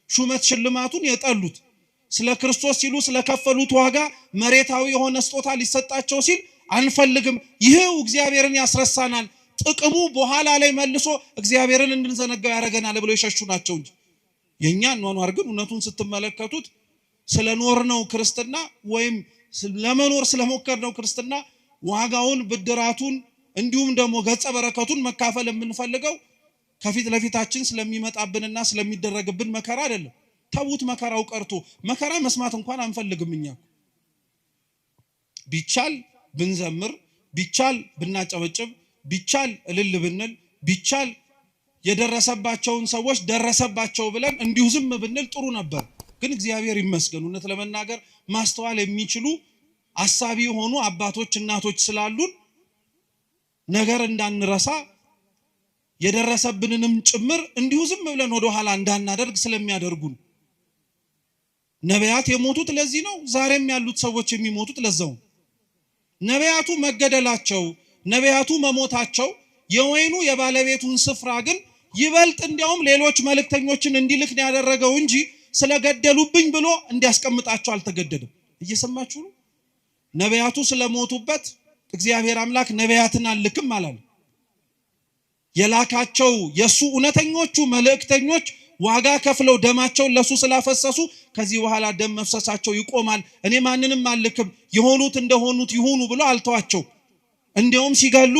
ሹመት ሽልማቱን የጠሉት ስለ ክርስቶስ ሲሉ ስለከፈሉት ዋጋ መሬታዊ የሆነ ስጦታ ሊሰጣቸው ሲል አንፈልግም፣ ይሄው እግዚአብሔርን ያስረሳናል፣ ጥቅሙ በኋላ ላይ መልሶ እግዚአብሔርን እንድንዘነጋው ያደርገናል ብለው የሸሹ ናቸው እንጂ የኛን ኗኗር ግን እውነቱን ስትመለከቱት ስለኖርነው ክርስትና ወይም ለመኖር ስለሞከርነው ክርስትና ዋጋውን ብድራቱን እንዲሁም ደግሞ ገጸ በረከቱን መካፈል የምንፈልገው ከፊት ለፊታችን ስለሚመጣብንና ስለሚደረግብን መከራ አይደለም። ተውት፣ መከራው ቀርቶ መከራ መስማት እንኳን አንፈልግም። እኛ ቢቻል ብንዘምር፣ ቢቻል ብናጨበጭብ፣ ቢቻል እልል ብንል፣ ቢቻል የደረሰባቸውን ሰዎች ደረሰባቸው ብለን እንዲሁ ዝም ብንል ጥሩ ነበር። ግን እግዚአብሔር ይመስገን እውነት ለመናገር ማስተዋል የሚችሉ አሳቢ የሆኑ አባቶች እናቶች ስላሉን ነገር እንዳንረሳ የደረሰብንንም ጭምር እንዲሁ ዝም ብለን ወደ ኋላ እንዳናደርግ ስለሚያደርጉን ነቢያት የሞቱት ለዚህ ነው። ዛሬም ያሉት ሰዎች የሚሞቱት ለዛው። ነቢያቱ መገደላቸው ነቢያቱ መሞታቸው የወይኑ የባለቤቱን ስፍራ ግን ይበልጥ እንዲያውም ሌሎች መልእክተኞችን እንዲልክ ነው ያደረገው እንጂ ስለገደሉብኝ ብሎ እንዲያስቀምጣቸው አልተገደደም። እየሰማችሁ ነው? ነቢያቱ ስለሞቱበት እግዚአብሔር አምላክ ነቢያትን አልልክም አላለም። የላካቸው የሱ እውነተኞቹ መልእክተኞች ዋጋ ከፍለው ደማቸውን ለሱ ስላፈሰሱ ከዚህ በኋላ ደም መፍሰሳቸው ይቆማል፣ እኔ ማንንም አልልክም፣ የሆኑት እንደሆኑት ይሁኑ ብሎ አልተዋቸው። እንዲያውም ሲገሉ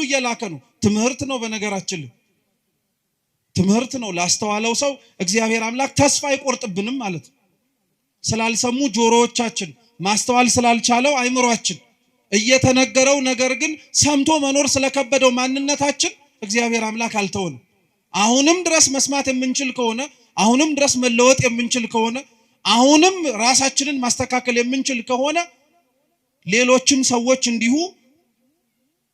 እየላከ ነው። ትምህርት ነው። በነገራችን ትምህርት ነው። ላስተዋለው ሰው እግዚአብሔር አምላክ ተስፋ አይቆርጥብንም ማለት ነው። ስላልሰሙ ጆሮዎቻችን ማስተዋል ስላልቻለው አይምሮአችን እየተነገረው ነገር ግን ሰምቶ መኖር ስለከበደው ማንነታችን እግዚአብሔር አምላክ አልተወንም። አሁንም ድረስ መስማት የምንችል ከሆነ አሁንም ድረስ መለወጥ የምንችል ከሆነ አሁንም ራሳችንን ማስተካከል የምንችል ከሆነ ሌሎችም ሰዎች እንዲሁ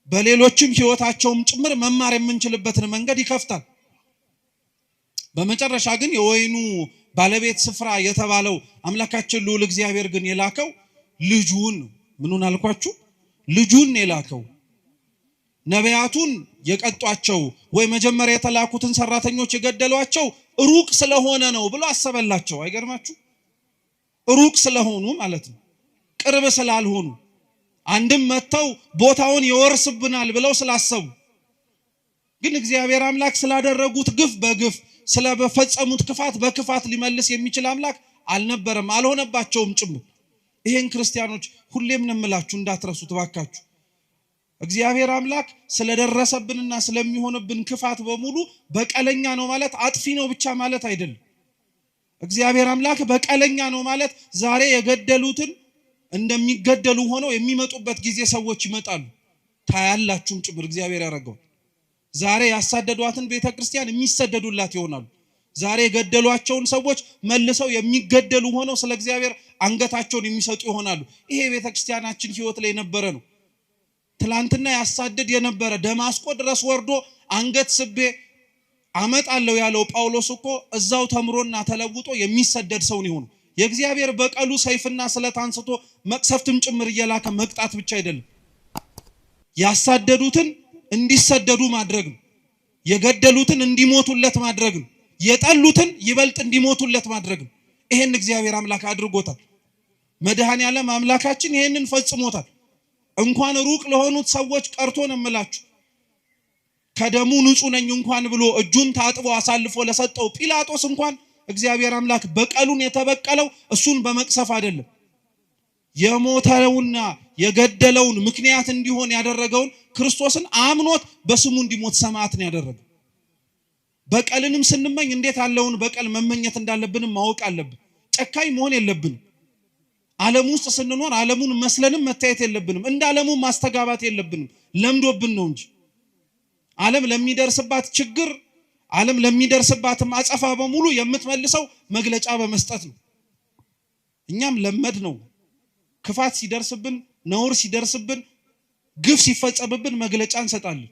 በሌሎችም ህይወታቸውም ጭምር መማር የምንችልበትን መንገድ ይከፍታል። በመጨረሻ ግን የወይኑ ባለቤት ስፍራ የተባለው አምላካችን ልዑል እግዚአብሔር ግን የላከው ልጁን ምኑን አልኳችሁ? ልጁን የላከው። ነቢያቱን የቀጧቸው ወይ መጀመሪያ የተላኩትን ሰራተኞች የገደሏቸው ሩቅ ስለሆነ ነው ብሎ አሰበላቸው። አይገርማችሁ? ሩቅ ስለሆኑ ማለት ነው፣ ቅርብ ስላልሆኑ አንድም መተው ቦታውን ይወርስብናል ብለው ስላሰቡ። ግን እግዚአብሔር አምላክ ስላደረጉት ግፍ በግፍ ስለፈጸሙት ክፋት በክፋት ሊመልስ የሚችል አምላክ አልነበረም፣ አልሆነባቸውም ጭምር። ይሄን ክርስቲያኖች ሁሌም እንምላችሁ እንዳትረሱት ባካችሁ። እግዚአብሔር አምላክ ስለደረሰብንና ስለሚሆንብን ክፋት በሙሉ በቀለኛ ነው ማለት አጥፊ ነው ብቻ ማለት አይደለም። እግዚአብሔር አምላክ በቀለኛ ነው ማለት ዛሬ የገደሉትን እንደሚገደሉ ሆነው የሚመጡበት ጊዜ ሰዎች ይመጣሉ። ታያላችሁም ጭምር እግዚአብሔር ያደረገው። ዛሬ ያሳደዷትን ቤተክርስቲያን የሚሰደዱላት ይሆናሉ። ዛሬ የገደሏቸውን ሰዎች መልሰው የሚገደሉ ሆነው ስለ እግዚአብሔር አንገታቸውን የሚሰጡ ይሆናሉ። ይሄ ቤተክርስቲያናችን ህይወት ላይ የነበረ ነው። ትላንትና ያሳደድ የነበረ ደማስቆ ድረስ ወርዶ አንገት ስቤ አመጣለሁ ያለው ጳውሎስ እኮ እዛው ተምሮና ተለውጦ የሚሰደድ ሰው ነው። የእግዚአብሔር በቀሉ ሰይፍና ስለት አንስቶ መቅሰፍትም ጭምር እየላከ መቅጣት ብቻ አይደለም፣ ያሳደዱትን እንዲሰደዱ ማድረግ ነው። የገደሉትን እንዲሞቱለት ማድረግ ነው። የጠሉትን ይበልጥ እንዲሞቱለት ማድረግ ነው። ይሄን እግዚአብሔር አምላክ አድርጎታል። መድኃኔዓለም አምላካችን ይሄንን ፈጽሞታል። እንኳን ሩቅ ለሆኑት ሰዎች ቀርቶ ነው የምላችሁ፣ ከደሙ ንጹህ ነኝ እንኳን ብሎ እጁን ታጥቦ አሳልፎ ለሰጠው ጲላጦስ እንኳን እግዚአብሔር አምላክ በቀሉን የተበቀለው እሱን በመቅሰፍ አይደለም። የሞተውና የገደለውን ምክንያት እንዲሆን ያደረገውን ክርስቶስን አምኖት በስሙ እንዲሞት ሰማዕት ነው ያደረገው። በቀልንም ስንመኝ እንዴት ያለውን በቀል መመኘት እንዳለብንም ማወቅ አለብን። ጨካኝ መሆን የለብንም። ዓለም ውስጥ ስንኖር ዓለሙን መስለንም መታየት የለብንም። እንደ ዓለሙ ማስተጋባት የለብንም። ለምዶብን ነው እንጂ ዓለም ለሚደርስባት ችግር ዓለም ለሚደርስባትም አጸፋ በሙሉ የምትመልሰው መግለጫ በመስጠት ነው። እኛም ለመድ ነው። ክፋት ሲደርስብን፣ ነውር ሲደርስብን፣ ግፍ ሲፈጸምብን መግለጫ እንሰጣለን።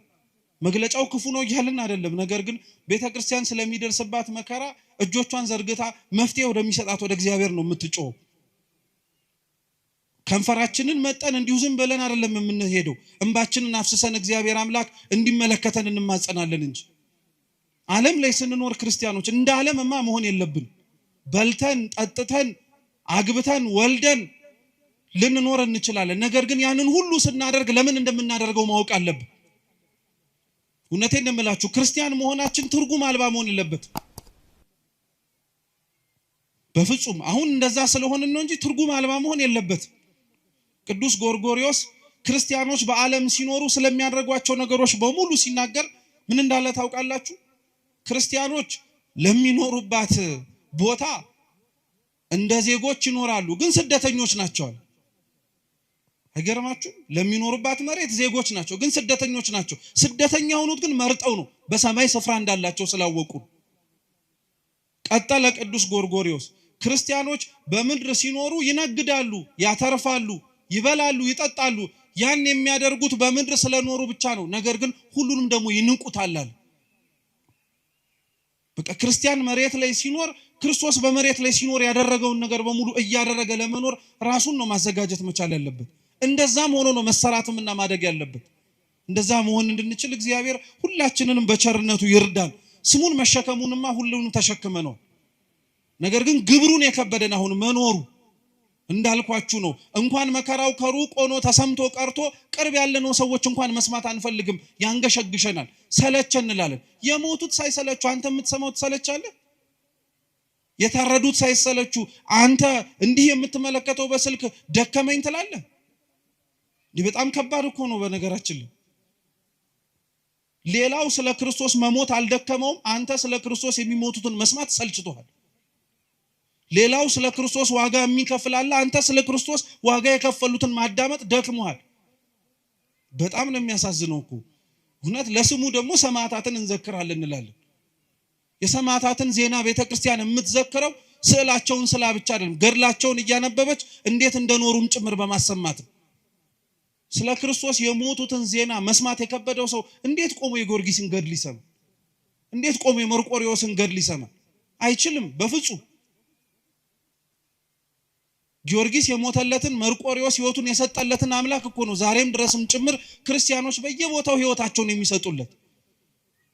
መግለጫው ክፉ ነው ይያልን አይደለም። ነገር ግን ቤተክርስቲያን ስለሚደርስባት መከራ እጆቿን ዘርግታ መፍትሄ ወደሚሰጣት ወደ እግዚአብሔር ነው የምትጮኸው። ከንፈራችንን መጠን እንዲሁ ዝም ብለን አይደለም የምንሄደው። እንባችንን አፍስሰን እግዚአብሔር አምላክ እንዲመለከተን እንማጸናለን እንጂ ዓለም ላይ ስንኖር ክርስቲያኖች እንደ ዓለምማ መሆን የለብን። በልተን ጠጥተን አግብተን ወልደን ልንኖር እንችላለን። ነገር ግን ያንን ሁሉ ስናደርግ ለምን እንደምናደርገው ማወቅ አለብን። እውነቴን ነው የምላችሁ፣ ክርስቲያን መሆናችን ትርጉም አልባ መሆን የለበት በፍጹም። አሁን እንደዛ ስለሆነ ነው እንጂ ትርጉም አልባ መሆን የለበት። ቅዱስ ጎርጎርዮስ ክርስቲያኖች በዓለም ሲኖሩ ስለሚያደርጓቸው ነገሮች በሙሉ ሲናገር ምን እንዳለ ታውቃላችሁ? ክርስቲያኖች ለሚኖሩባት ቦታ እንደ ዜጎች ይኖራሉ፣ ግን ስደተኞች ናቸው። አይገርማችሁ? ለሚኖሩባት መሬት ዜጎች ናቸው፣ ግን ስደተኞች ናቸው። ስደተኛ ሆኑት ግን መርጠው ነው፣ በሰማይ ስፍራ እንዳላቸው ስላወቁ። ቀጠለ ቅዱስ ጎርጎርዮስ፣ ክርስቲያኖች በምድር ሲኖሩ ይነግዳሉ፣ ያተርፋሉ፣ ይበላሉ፣ ይጠጣሉ። ያን የሚያደርጉት በምድር ስለኖሩ ብቻ ነው። ነገር ግን ሁሉንም ደግሞ ይንቁታል። በቃ ክርስቲያን መሬት ላይ ሲኖር ክርስቶስ በመሬት ላይ ሲኖር ያደረገውን ነገር በሙሉ እያደረገ ለመኖር ራሱን ነው ማዘጋጀት መቻል ያለበት። እንደዛም ሆኖ ነው መሰራትምና ማደግ ያለበት። እንደዛ መሆን እንድንችል እግዚአብሔር ሁላችንንም በቸርነቱ ይርዳን። ስሙን መሸከሙንማ ሁሉንም ተሸክመነው፣ ነገር ግን ግብሩን የከበደን አሁን መኖሩ እንዳልኳችሁ ነው። እንኳን መከራው ከሩቅ ሆኖ ተሰምቶ ቀርቶ ቅርብ ያለነው ሰዎች እንኳን መስማት አንፈልግም፣ ያንገሸግሸናል፣ ሰለቸን እንላለን። የሞቱት ሳይሰለቹ አንተ የምትሰማው ትሰለቻለህ? የታረዱት ሳይሰለቹ አንተ እንዲህ የምትመለከተው በስልክ ደከመኝ ትላለህ? ይህ በጣም ከባድ እኮ ነው። በነገራችን ላይ ሌላው ስለ ክርስቶስ መሞት አልደከመውም፣ አንተ ስለ ክርስቶስ የሚሞቱትን መስማት ሰልችቶሃል። ሌላው ስለ ክርስቶስ ዋጋ የሚከፍል አለ፣ አንተ ስለ ክርስቶስ ዋጋ የከፈሉትን ማዳመጥ ደክሞሃል። በጣም ነው የሚያሳዝነው እኮ እውነት። ለስሙ ደግሞ ሰማዕታትን እንዘክራለን እንላለን። የሰማዕታትን ዜና ቤተክርስቲያን የምትዘክረው ስዕላቸውን ስላ ብቻ አይደለም ገድላቸውን እያነበበች እንዴት እንደኖሩም ጭምር በማሰማት ስለ ክርስቶስ የሞቱትን ዜና መስማት የከበደው ሰው እንዴት ቆሞ የጊዮርጊስን ገድል ይሰማ? እንዴት ቆሞ የመርቆሪዎስን ገድል ይሰማ? አይችልም በፍጹም። ጊዮርጊስ የሞተለትን መርቆሪዎስ ሕይወቱን የሰጠለትን አምላክ እኮ ነው ዛሬም ድረስም ጭምር ክርስቲያኖች በየቦታው ሕይወታቸውን የሚሰጡለት።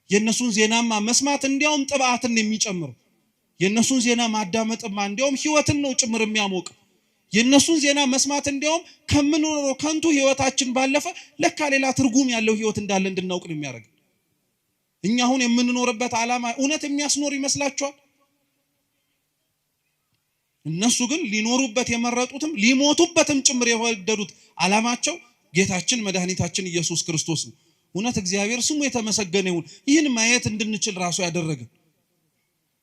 የነሱን ዜናማ መስማት እንዲያውም ጥብዓትን የሚጨምር፣ የነሱን ዜና ማዳመጥማ እንዲያውም ሕይወትን ነው ጭምር የሚያሞቅ። የነሱን ዜና መስማት እንዲያውም ከምንኖረው ከንቱ ሕይወታችን ባለፈ ለካ ሌላ ትርጉም ያለው ሕይወት እንዳለ እንድናውቅ ነው የሚያደርግ። እኛ አሁን የምንኖርበት ዓላማ እውነት የሚያስኖር ይመስላችኋል? እነሱ ግን ሊኖሩበት የመረጡትም ሊሞቱበትም ጭምር የወደዱት ዓላማቸው ጌታችን መድኃኒታችን ኢየሱስ ክርስቶስ ነው። እውነት እግዚአብሔር ስሙ የተመሰገነ ይሁን። ይህን ማየት እንድንችል ራሱ ያደረገ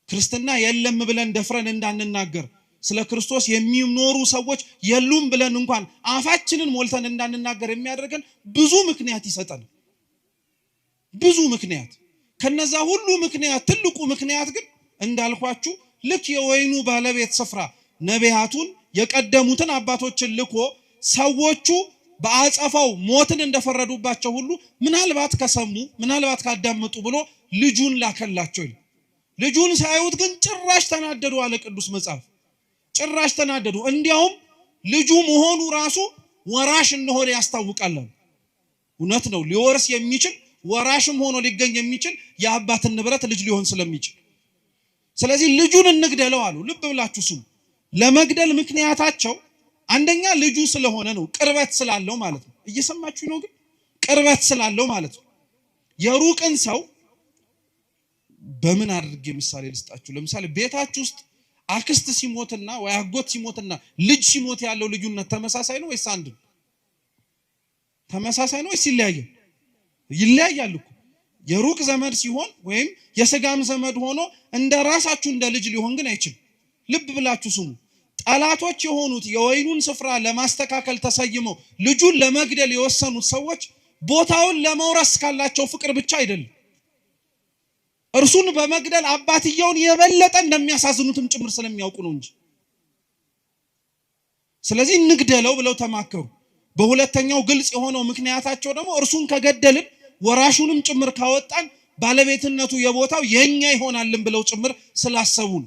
ክርስትና የለም ብለን ደፍረን እንዳንናገር፣ ስለ ክርስቶስ የሚኖሩ ሰዎች የሉም ብለን እንኳን አፋችንን ሞልተን እንዳንናገር የሚያደርገን ብዙ ምክንያት ይሰጣል። ብዙ ምክንያት። ከነዛ ሁሉ ምክንያት ትልቁ ምክንያት ግን እንዳልኳችሁ ልክ የወይኑ ባለቤት ስፍራ ነቢያቱን የቀደሙትን አባቶችን ልኮ ሰዎቹ በአጸፋው ሞትን እንደፈረዱባቸው ሁሉ ምናልባት ከሰሙ ምናልባት ካዳመጡ ብሎ ልጁን ላከላቸው። ልጁን ሳይውት ግን ጭራሽ ተናደዱ አለ ቅዱስ መጽሐፍ። ጭራሽ ተናደዱ። እንዲያውም ልጁ መሆኑ ራሱ ወራሽ እንደሆነ ያስታውቃል። እውነት ነው። ሊወርስ የሚችል ወራሽም ሆኖ ሊገኝ የሚችል የአባትን ንብረት ልጅ ሊሆን ስለሚችል ስለዚህ ልጁን እንግደለው አሉ። ልብ ብላችሁ ስሙ። ለመግደል ምክንያታቸው አንደኛ ልጁ ስለሆነ ነው፣ ቅርበት ስላለው ማለት ነው። እየሰማችሁ ነው? ግን ቅርበት ስላለው ማለት ነው። የሩቅን ሰው በምን አድርጌ ምሳሌ ልስጣችሁ? ለምሳሌ ቤታችሁ ውስጥ አክስት ሲሞትና ወይ አጎት ሲሞትና ልጅ ሲሞት ያለው ልዩነት ተመሳሳይ ነው ወይስ አንድ ነው? ተመሳሳይ ነው ወይስ ይለያያል? ይለያያል እኮ። የሩቅ ዘመድ ሲሆን ወይም የስጋም ዘመድ ሆኖ እንደ ራሳችሁ እንደ ልጅ ሊሆን ግን አይችልም። ልብ ብላችሁ ስሙ። ጠላቶች የሆኑት የወይኑን ስፍራ ለማስተካከል ተሰይመው ልጁን ለመግደል የወሰኑት ሰዎች ቦታውን ለመውረስ ካላቸው ፍቅር ብቻ አይደለም፣ እርሱን በመግደል አባትየውን የበለጠ እንደሚያሳዝኑትም ጭምር ስለሚያውቁ ነው እንጂ። ስለዚህ እንግደለው ብለው ተማከሩ። በሁለተኛው ግልጽ የሆነው ምክንያታቸው ደግሞ እርሱን ከገደልን ወራሹንም ጭምር ካወጣን ባለቤትነቱ የቦታው የኛ ይሆናልን ብለው ጭምር ስላሰቡን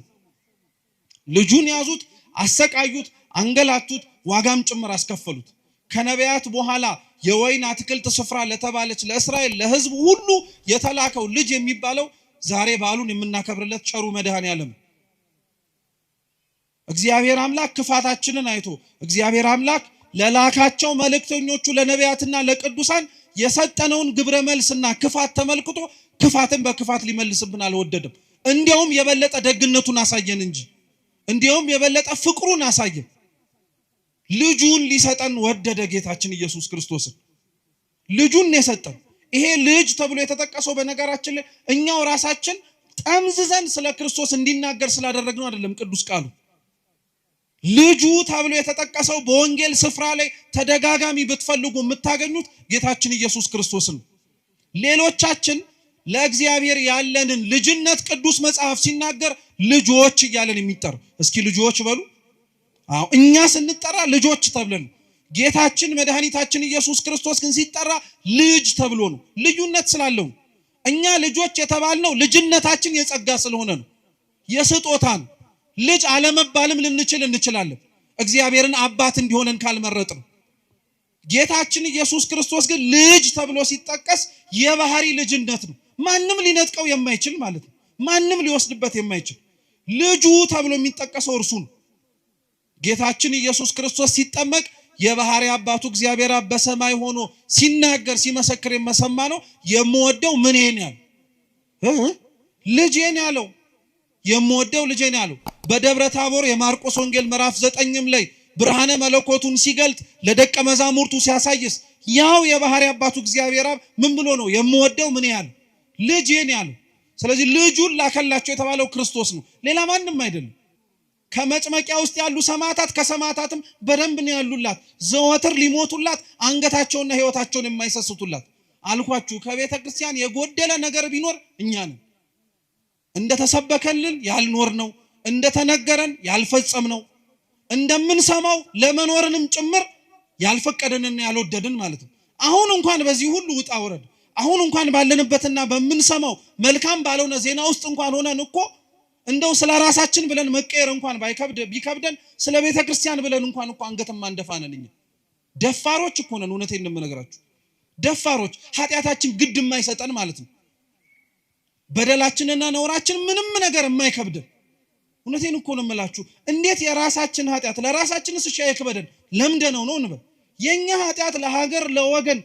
ልጁን ያዙት፣ አሰቃዩት፣ አንገላቱት፣ ዋጋም ጭምር አስከፈሉት። ከነቢያት በኋላ የወይን አትክልት ስፍራ ለተባለች ለእስራኤል ለሕዝብ ሁሉ የተላከው ልጅ የሚባለው ዛሬ በዓሉን የምናከብርለት ቸሩ መድኃኔዓለም እግዚአብሔር አምላክ ክፋታችንን አይቶ እግዚአብሔር አምላክ ለላካቸው መልእክተኞቹ ለነቢያትና ለቅዱሳን የሰጠነውን ግብረ መልስና ክፋት ተመልክቶ ክፋትን በክፋት ሊመልስብን አልወደደም። እንዲያውም የበለጠ ደግነቱን አሳየን እንጂ፣ እንዲያውም የበለጠ ፍቅሩን አሳየን። ልጁን ሊሰጠን ወደደ። ጌታችን ኢየሱስ ክርስቶስን ልጁን የሰጠን። ይሄ ልጅ ተብሎ የተጠቀሰው በነገራችን ላይ እኛው ራሳችን ጠምዝዘን ስለ ክርስቶስ እንዲናገር ስላደረግነው አይደለም። ቅዱስ ቃሉ ልጁ ተብሎ የተጠቀሰው በወንጌል ስፍራ ላይ ተደጋጋሚ ብትፈልጉ የምታገኙት ጌታችን ኢየሱስ ክርስቶስን ነው። ሌሎቻችን ለእግዚአብሔር ያለንን ልጅነት ቅዱስ መጽሐፍ ሲናገር ልጆች እያለን የሚጠራ እስኪ ልጆች በሉ። አዎ እኛ ስንጠራ ልጆች ተብለን፣ ጌታችን መድኃኒታችን ኢየሱስ ክርስቶስ ግን ሲጠራ ልጅ ተብሎ ነው። ልዩነት ስላለው እኛ ልጆች የተባልነው ልጅነታችን የጸጋ ስለሆነ ነው፣ የስጦታ ነው። ልጅ አለመባልም እንችላለን እግዚአብሔርን አባት እንዲሆነን ካልመረጥን። ጌታችን ኢየሱስ ክርስቶስ ግን ልጅ ተብሎ ሲጠቀስ የባህሪ ልጅነት ነው። ማንም ሊነጥቀው የማይችል ማለት ነው። ማንም ሊወስድበት የማይችል ልጁ ተብሎ የሚጠቀሰው እርሱ ነው። ጌታችን ኢየሱስ ክርስቶስ ሲጠመቅ የባህሪ አባቱ እግዚአብሔር አብ በሰማይ ሆኖ ሲናገር ሲመሰክር የመሰማ ነው። የምወደው ምኔን ያለው ልጄን ያለው የምወደው ልጄን ያለው በደብረ ታቦር የማርቆስ ወንጌል ምዕራፍ 9 ላይ ብርሃነ መለኮቱን ሲገልጥ ለደቀ መዛሙርቱ ሲያሳይስ ያው የባህሪ አባቱ እግዚአብሔር አብ ምን ብሎ ነው የምወደው ምን ያለው ልጄን ያለው። ስለዚህ ልጁን ላከላቸው የተባለው ክርስቶስ ነው፣ ሌላ ማንም አይደለም። ከመጭመቂያ ውስጥ ያሉ ሰማዕታት ከሰማዕታትም በደንብ ነው ያሉላት፣ ዘወትር ሊሞቱላት አንገታቸውና ሕይወታቸውን የማይሰስቱላት። አልኳችሁ ከቤተ ክርስቲያን የጎደለ ነገር ቢኖር እኛ ነን። እንደተሰበከልን ያልኖር ነው፣ እንደተነገረን ያልፈጸምነው እንደምንሰማው ለመኖርንም ጭምር ያልፈቀደንና ያልወደድን ማለት ነው። አሁን እንኳን በዚህ ሁሉ ውጣ ውረድ አሁን እንኳን ባለንበትና በመንሰማው መልካም ባለውና ዜና ውስጥ እንኳን ሆነን እኮ እንደው ስለ ራሳችን ብለን መቀየር እንኳን ቢከብደን ስለ ቤተ ክርስቲያን ብለን እንኳን እኮ አንገትም አንደፋነን። ደፋሮች እኮ ነን። እውነቴን ነው የምነግራችሁ። ደፋሮች ኃጢያታችን ግድ የማይሰጠን ማለት ነው። በደላችንና ነውራችን ምንም ነገር የማይከብደን። እውነቴን እኮ ነው የምላችሁ። እንዴት የራሳችን ኃጢያት ለራሳችንስ እሺ አይከብደን? ለምደነው ነው እንበል። የኛ ኃጢያት ለሀገር ለወገን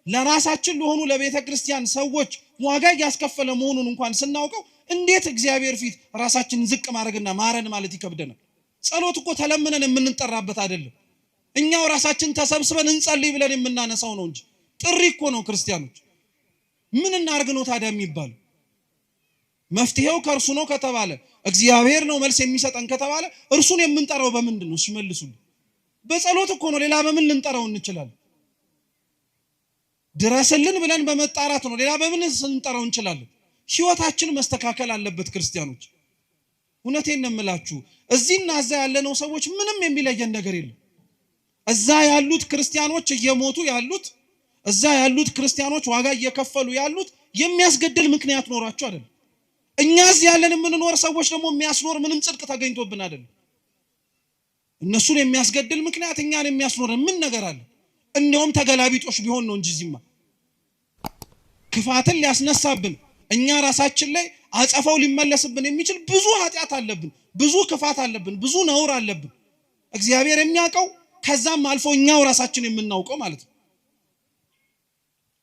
ለራሳችን ለሆኑ ለቤተ ክርስቲያን ሰዎች ዋጋ ያስከፈለ መሆኑን እንኳን ስናውቀው እንዴት እግዚአብሔር ፊት ራሳችንን ዝቅ ማድረግና ማረን ማለት ይከብደናል? ጸሎት እኮ ተለምነን የምንጠራበት አይደለም። እኛው ራሳችን ተሰብስበን እንጸልይ ብለን የምናነሳው ነው እንጂ ጥሪ እኮ ነው። ክርስቲያኖች ምን እናርግ ነው ታዲያ የሚባለው? መፍትሄው ከእርሱ ነው ከተባለ እግዚአብሔር ነው መልስ የሚሰጠን ከተባለ እርሱን የምንጠራው በምንድን ነው? ሲመልሱልን በጸሎት እኮ ነው። ሌላ በምን ልንጠራው እንችላለን? ድረስልን ብለን በመጣራት ነው። ሌላ በምን ልንጠራው እንችላለን? ህይወታችን መስተካከል አለበት ክርስቲያኖች። እውነቴን ነው የምላችሁ። እዚህና እዛ ያለነው ሰዎች ምንም የሚለየን ነገር የለም። እዛ ያሉት ክርስቲያኖች እየሞቱ ያሉት እዛ ያሉት ክርስቲያኖች ዋጋ እየከፈሉ ያሉት የሚያስገድል ምክንያት ኖራቸው አይደለም። እኛ እዚህ ያለን የምንኖር ሰዎች ደግሞ የሚያስኖር ምንም ጽድቅ ተገኝቶብን አይደለም። እነሱን የሚያስገድል ምክንያት እኛን የሚያስኖር ምን ነገር አለ? እንደውም ተገላቢጦሽ ቢሆን ነው እንጂ እዚህማ ክፋትን ሊያስነሳብን እኛ ራሳችን ላይ አጸፋው ሊመለስብን የሚችል ብዙ ኃጢያት አለብን፣ ብዙ ክፋት አለብን፣ ብዙ ነውር አለብን። እግዚአብሔር የሚያውቀው ከዛም አልፎ እኛው ራሳችን የምናውቀው ማለት ነው።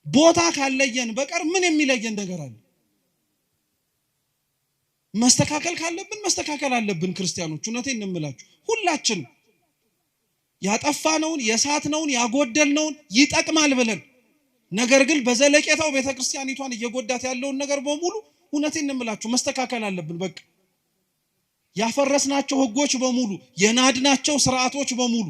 ቦታ ካለየን በቀር ምን የሚለየን ነገር አለ? መስተካከል ካለብን መስተካከል አለብን ክርስቲያኖች። እውነቴን ነው የምላችሁ። ሁላችን ያጠፋነውን የሳትነውን ያጎደልነውን ይጠቅማል ብለን ነገር ግን በዘለቄታው ቤተክርስቲያኒቷን እየጎዳት ያለውን ነገር በሙሉ እውነቴን ነው የምላችሁ መስተካከል አለብን። በቃ ያፈረስናቸው ህጎች በሙሉ የናድናቸው ስርዓቶች በሙሉ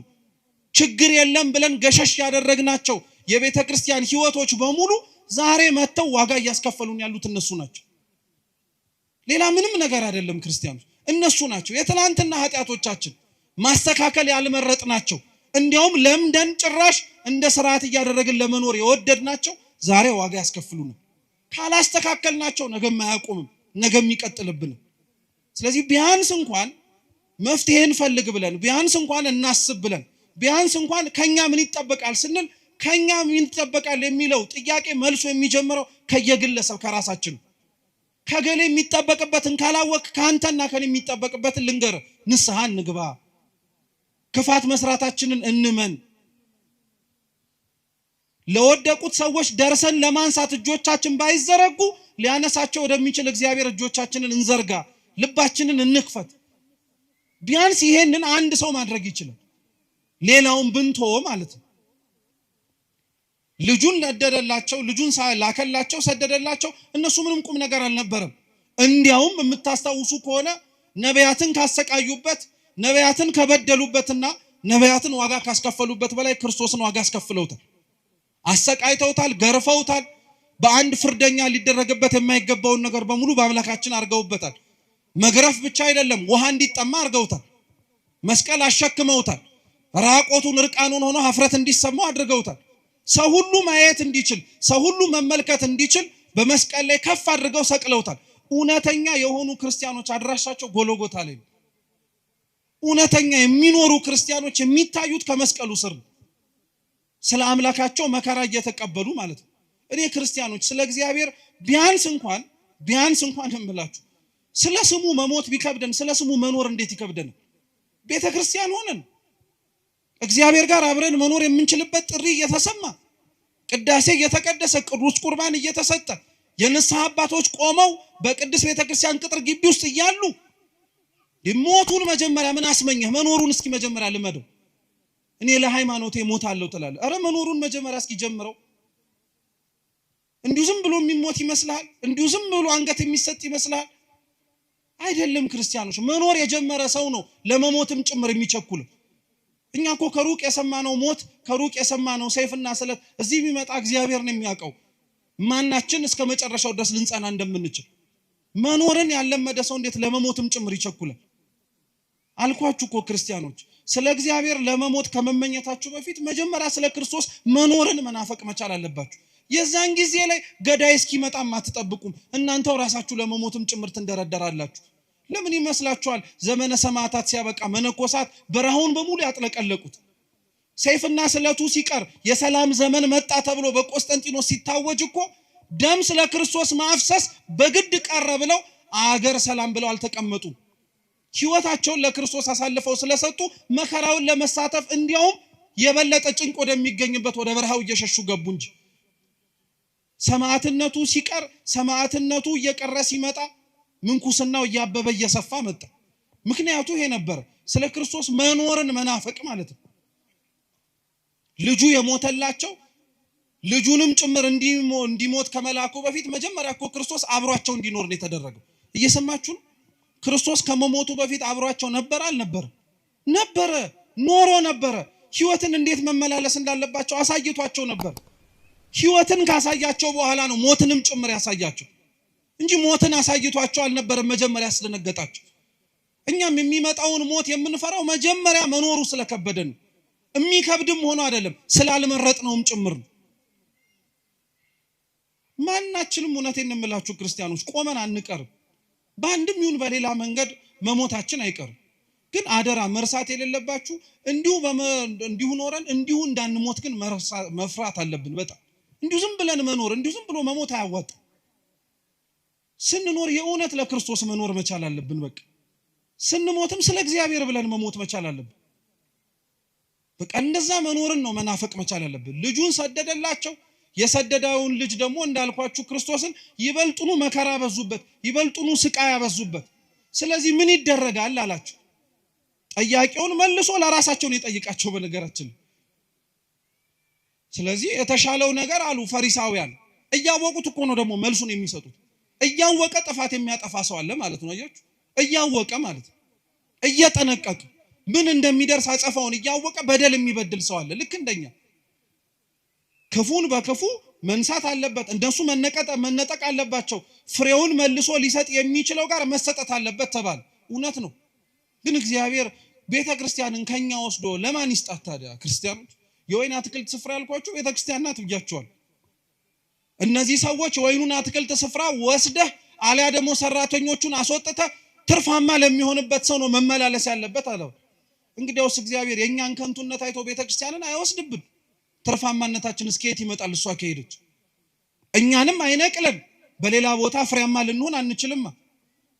ችግር የለም ብለን ገሸሽ ያደረግናቸው የቤተክርስቲያን ህይወቶች በሙሉ ዛሬ መተው ዋጋ እያስከፈሉን ያሉት እነሱ ናቸው። ሌላ ምንም ነገር አይደለም ክርስቲያኖች፣ እነሱ ናቸው። የትላንትና ኃጢያቶቻችን ማስተካከል ያልመረጥናቸው እንዲያውም ለምደን ጭራሽ እንደ ስርዓት እያደረግን ለመኖር የወደድናቸው ዛሬ ዋጋ ያስከፍሉናል። ካላስተካከልናቸው ነገም አያቆምም፣ ነገም ይቀጥልብን። ስለዚህ ቢያንስ እንኳን መፍትሄን ፈልግ ብለን ቢያንስ እንኳን እናስብ ብለን ቢያንስ እንኳን ከኛ ምን ይጠበቃል ስንል ከኛ ምን ይጠበቃል የሚለው ጥያቄ መልሶ የሚጀምረው ከየግለሰብ ከራሳችን። ከገሌ የሚጠበቅበትን ካላወቅ ካንተና ከኔ የሚጠበቅበትን ልንገር፣ ንስሐ እንግባ፣ ክፋት መስራታችንን እንመን፣ ለወደቁት ሰዎች ደርሰን ለማንሳት እጆቻችን ባይዘረጉ ሊያነሳቸው ወደሚችል እግዚአብሔር እጆቻችንን እንዘርጋ፣ ልባችንን እንክፈት። ቢያንስ ይሄንን አንድ ሰው ማድረግ ይችላል። ሌላውን ብንተው ማለት ነው። ልጁን ለደደላቸው፣ ልጁን ላከላቸው፣ ሰደደላቸው። እነሱ ምንም ቁም ነገር አልነበረም። እንዲያውም የምታስታውሱ ከሆነ ነቢያትን ካሰቃዩበት፣ ነቢያትን ከበደሉበትና ነቢያትን ዋጋ ካስከፈሉበት በላይ ክርስቶስን ዋጋ አስከፍለውታል። አሰቃይተውታል፣ ገርፈውታል። በአንድ ፍርደኛ ሊደረግበት የማይገባውን ነገር በሙሉ በአምላካችን አርገውበታል። መግረፍ ብቻ አይደለም፣ ውሃ እንዲጠማ አርገውታል። መስቀል አሸክመውታል። ራቆቱን እርቃኑን ሆኖ ሀፍረት እንዲሰማው አድርገውታል። ሰው ሁሉ ማየት እንዲችል፣ ሰው ሁሉ መመልከት እንዲችል በመስቀል ላይ ከፍ አድርገው ሰቅለውታል። እውነተኛ የሆኑ ክርስቲያኖች አድራሻቸው ጎልጎታ ላይ ነው። እውነተኛ የሚኖሩ ክርስቲያኖች የሚታዩት ከመስቀሉ ስር ነው። ስለ አምላካቸው መከራ እየተቀበሉ ማለት ነው። እኔ ክርስቲያኖች ስለ እግዚአብሔር ቢያንስ እንኳን እምላችሁ ስለ ስሙ መሞት ቢከብደን ስለ ስሙ መኖር እንዴት ይከብደን? ቤተክርስቲያን ሆነን እግዚአብሔር ጋር አብረን መኖር የምንችልበት ጥሪ እየተሰማ ቅዳሴ እየተቀደሰ ቅዱስ ቁርባን እየተሰጠ የንስሐ አባቶች ቆመው በቅዱስ ቤተክርስቲያን ቅጥር ግቢ ውስጥ እያሉ ሞቱን መጀመሪያ ምን አስመኘህ? መኖሩን እስኪ መጀመሪያ ልመደው። እኔ ለሃይማኖቴ ሞታለሁ ትላለህ። አረ መኖሩን መጀመሪያ እስኪ ጀምረው። እንዲሁ ዝም ብሎ የሚሞት ይመስላል? እንዲሁ ዝም ብሎ አንገት የሚሰጥ ይመስላል? አይደለም ክርስቲያኖች፣ መኖር የጀመረ ሰው ነው ለመሞትም ጭምር የሚቸኩል። እኛ እኮ ከሩቅ የሰማነው ሞት ከሩቅ የሰማነው ሰይፍና ስለት እዚህ ቢመጣ እግዚአብሔር ነው የሚያውቀው ማናችን እስከ መጨረሻው ድረስ ልንጸና እንደምንችል። መኖርን ያለመደ ሰው እንዴት ለመሞትም ጭምር ይቸኩላል? አልኳችሁ እኮ ክርስቲያኖች ስለ እግዚአብሔር ለመሞት ከመመኘታችሁ በፊት መጀመሪያ ስለ ክርስቶስ መኖርን መናፈቅ መቻል አለባችሁ። የዛን ጊዜ ላይ ገዳይ እስኪመጣም አትጠብቁም። እናንተው ራሳችሁ ለመሞትም ጭምርት እንደረደራላችሁ። ለምን ይመስላችኋል ዘመነ ሰማዕታት ሲያበቃ መነኮሳት በረሃውን በሙሉ ያጥለቀለቁት? ሰይፍና ስለቱ ሲቀር የሰላም ዘመን መጣ ተብሎ በቆስጠንጢኖስ ሲታወጅ እኮ ደም ስለ ክርስቶስ ማፍሰስ በግድ ቀረ ብለው አገር ሰላም ብለው አልተቀመጡም። ሕይወታቸውን ለክርስቶስ አሳልፈው ስለሰጡ መከራውን ለመሳተፍ እንዲያውም የበለጠ ጭንቅ ወደሚገኝበት ወደ በረሃው እየሸሹ ገቡ እንጂ ሰማዕትነቱ ሲቀር ሰማዕትነቱ እየቀረ ሲመጣ ምንኩስናው እያበበ እየሰፋ መጣ። ምክንያቱ ይሄ ነበር፣ ስለ ክርስቶስ መኖርን መናፈቅ ማለት ነው። ልጁ የሞተላቸው ልጁንም ጭምር እንዲሞት ከመላኩ በፊት መጀመሪያ እኮ ክርስቶስ አብሯቸው እንዲኖር ነው የተደረገው። እየሰማችሁ ነው? ክርስቶስ ከመሞቱ በፊት አብሯቸው ነበር አልነበረ? ነበረ፣ ኖሮ ነበረ። ሕይወትን እንዴት መመላለስ እንዳለባቸው አሳይቷቸው ነበር። ሕይወትን ካሳያቸው በኋላ ነው ሞትንም ጭምር ያሳያቸው እንጂ ሞትን አሳይቷቸው አልነበረም መጀመሪያ ያስደነገጣቸው። እኛም የሚመጣውን ሞት የምንፈራው መጀመሪያ መኖሩ ስለከበደን ነው። የሚከብድም ሆኖ አይደለም ስላልመረጥነውም ጭምር ነው። ማናችንም እውነቴን እንምላችሁ ክርስቲያኖች ቆመን አንቀርም። በአንድም ይሁን በሌላ መንገድ መሞታችን አይቀርም። ግን አደራ መርሳት የሌለባችሁ እንዲሁ ኖረን እንዲሁ እንዳንሞት ግን መፍራት አለብን። በጣም እንዲሁ ዝም ብለን መኖር እንዲሁ ዝም ብሎ መሞት አያዋጣም። ስንኖር የእውነት ለክርስቶስ መኖር መቻል አለብን። በቃ ስንሞትም ስለ እግዚአብሔር ብለን መሞት መቻል አለብን። በቃ እንደዛ መኖርን ነው መናፈቅ መቻል አለብን። ልጁን ሰደደላቸው። የሰደደውን ልጅ ደግሞ እንዳልኳችሁ ክርስቶስን ይበልጡኑ መከራ ያበዙበት፣ ይበልጡኑ ስቃይ ያበዙበት። ስለዚህ ምን ይደረጋል አላቸው። ጠያቂውን መልሶ ለራሳቸው ነው የጠይቃቸው በነገራችን። ስለዚህ የተሻለው ነገር አሉ ፈሪሳውያን። እያወቁት እኮ ነው ደግሞ መልሱን የሚሰጡት። እያወቀ ጥፋት የሚያጠፋ ሰው አለ ማለት ነው። አያችሁ? እያወቀ ማለት እየጠነቀቀ ምን እንደሚደርስ አጸፋውን እያወቀ በደል የሚበድል ሰው አለ። ልክ እንደኛ ክፉን በክፉ መንሳት አለበት። እንደሱ መነጠቅ አለባቸው። ፍሬውን መልሶ ሊሰጥ የሚችለው ጋር መሰጠት አለበት ተባለ። እውነት ነው። ግን እግዚአብሔር ቤተክርስቲያንን ከኛ ወስዶ ለማን ይስጣት ታዲያ? ክርስቲያኖች የወይን አትክልት ስፍራ ያልኳችሁ ቤተክርስቲያን ናት ብያችኋል። እነዚህ ሰዎች ወይኑን አትክልት ስፍራ ወስደህ አልያ ደግሞ ሰራተኞቹን አስወጥተህ ትርፋማ ለሚሆንበት ሰው ነው መመላለስ ያለበት አለው። እንግዲያውስ እግዚአብሔር የኛን ከንቱነት አይቶ ቤተክርስቲያንን አይወስድብን። ትርፋማነታችን እስከየት ይመጣል? እሷ ከሄደች እኛንም አይነቅለን። በሌላ ቦታ ፍሬያማ ልንሆን አንችልም።